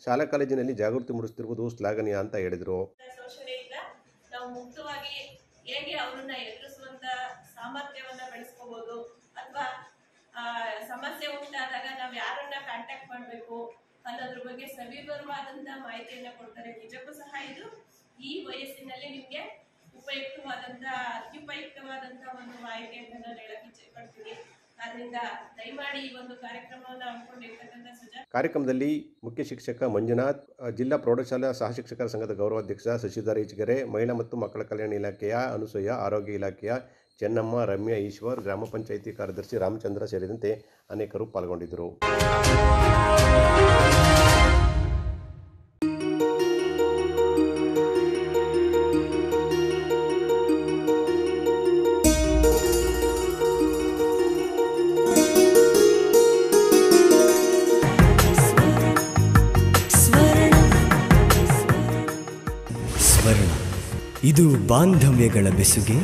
ಶಾಲಾ ಕಾಲೇಜಿನಲ್ಲಿ ಜಾಗೃತಿ ಮೂಡಿಸುತ್ತಿರುವುದು ಶ್ಲಾಘನೀಯ ಅಂತ ಹೇಳಿದರು. ಶೋಷಣೆಯಿಂದ ನಾವು ಮುಕ್ತವಾಗಿ ಹೇಗೆ ಅವರನ್ನ ಎದುರಿಸುವಂತ ಸಾಮರ್ಥ್ಯವನ್ನ ಬೆಳೆಸ್ಕೋಬಹುದು, ಅಥವಾ ಸಮಸ್ಯೆ ಉಂಟಾದಾಗ ನಾವು ಯಾರನ್ನ ಕಾಂಟ್ಯಾಕ್ಟ್ ಮಾಡಬೇಕು ಅನ್ನೋದ್ರ ಬಗ್ಗೆ ಸವಿವರವಾದಂತಹ ಮಾಹಿತಿಯನ್ನ ಕೊಡ್ತಾರೆ. ನಿಜಕ್ಕೂ ಸಹ ಇದು ಈ ವಯಸ್ಸಿನಲ್ಲಿ ನಿಮ್ಗೆ ಅತ್ಯುಪಯುಕ್ತವಾದಂತಹ ಒಂದು ಮಾಹಿತಿ ಅಂತ ನಾನು ಹೇಳಕ್ ಇಚ್ಛೆ ಪಡ್ತೀನಿ. ಆದ್ರಿಂದ ದಯಮಾಡಿ ಈ ಒಂದು ಕಾರ್ಯಕ್ರಮವನ್ನು ಹಮ್ಮಿಕೊಂಡಿರ್ತಕ್ಕಂಥ ಸುಜಾತ. ಕಾರ್ಯಕ್ರಮದಲ್ಲಿ ಮುಖ್ಯ ಶಿಕ್ಷಕ ಮಂಜುನಾಥ್, ಜಿಲ್ಲಾ ಪ್ರೌಢಶಾಲಾ ಸಹಶಿಕ್ಷಕರ ಸಂಘದ ಗೌರವಾಧ್ಯಕ್ಷ ಶಶಿಧರ ಈಚಗೆರೆ, ಮಹಿಳಾ ಮತ್ತು ಮಕ್ಕಳ ಕಲ್ಯಾಣ ಇಲಾಖೆಯ ಅನುಸೂಯ, ಆರೋಗ್ಯ ಇಲಾಖೆಯ ಚೆನ್ನಮ್ಮ, ರಮ್ಯಾ, ಈಶ್ವರ್, ಗ್ರಾಮ ಪಂಚಾಯಿತಿ ಕಾರ್ಯದರ್ಶಿ ರಾಮಚಂದ್ರ ಸೇರಿದಂತೆ ಅನೇಕರು ಪಾಲ್ಗೊಂಡಿದ್ದರು. ಇದು ಬಾಂಧವ್ಯಗಳ ಬೆಸುಗೆ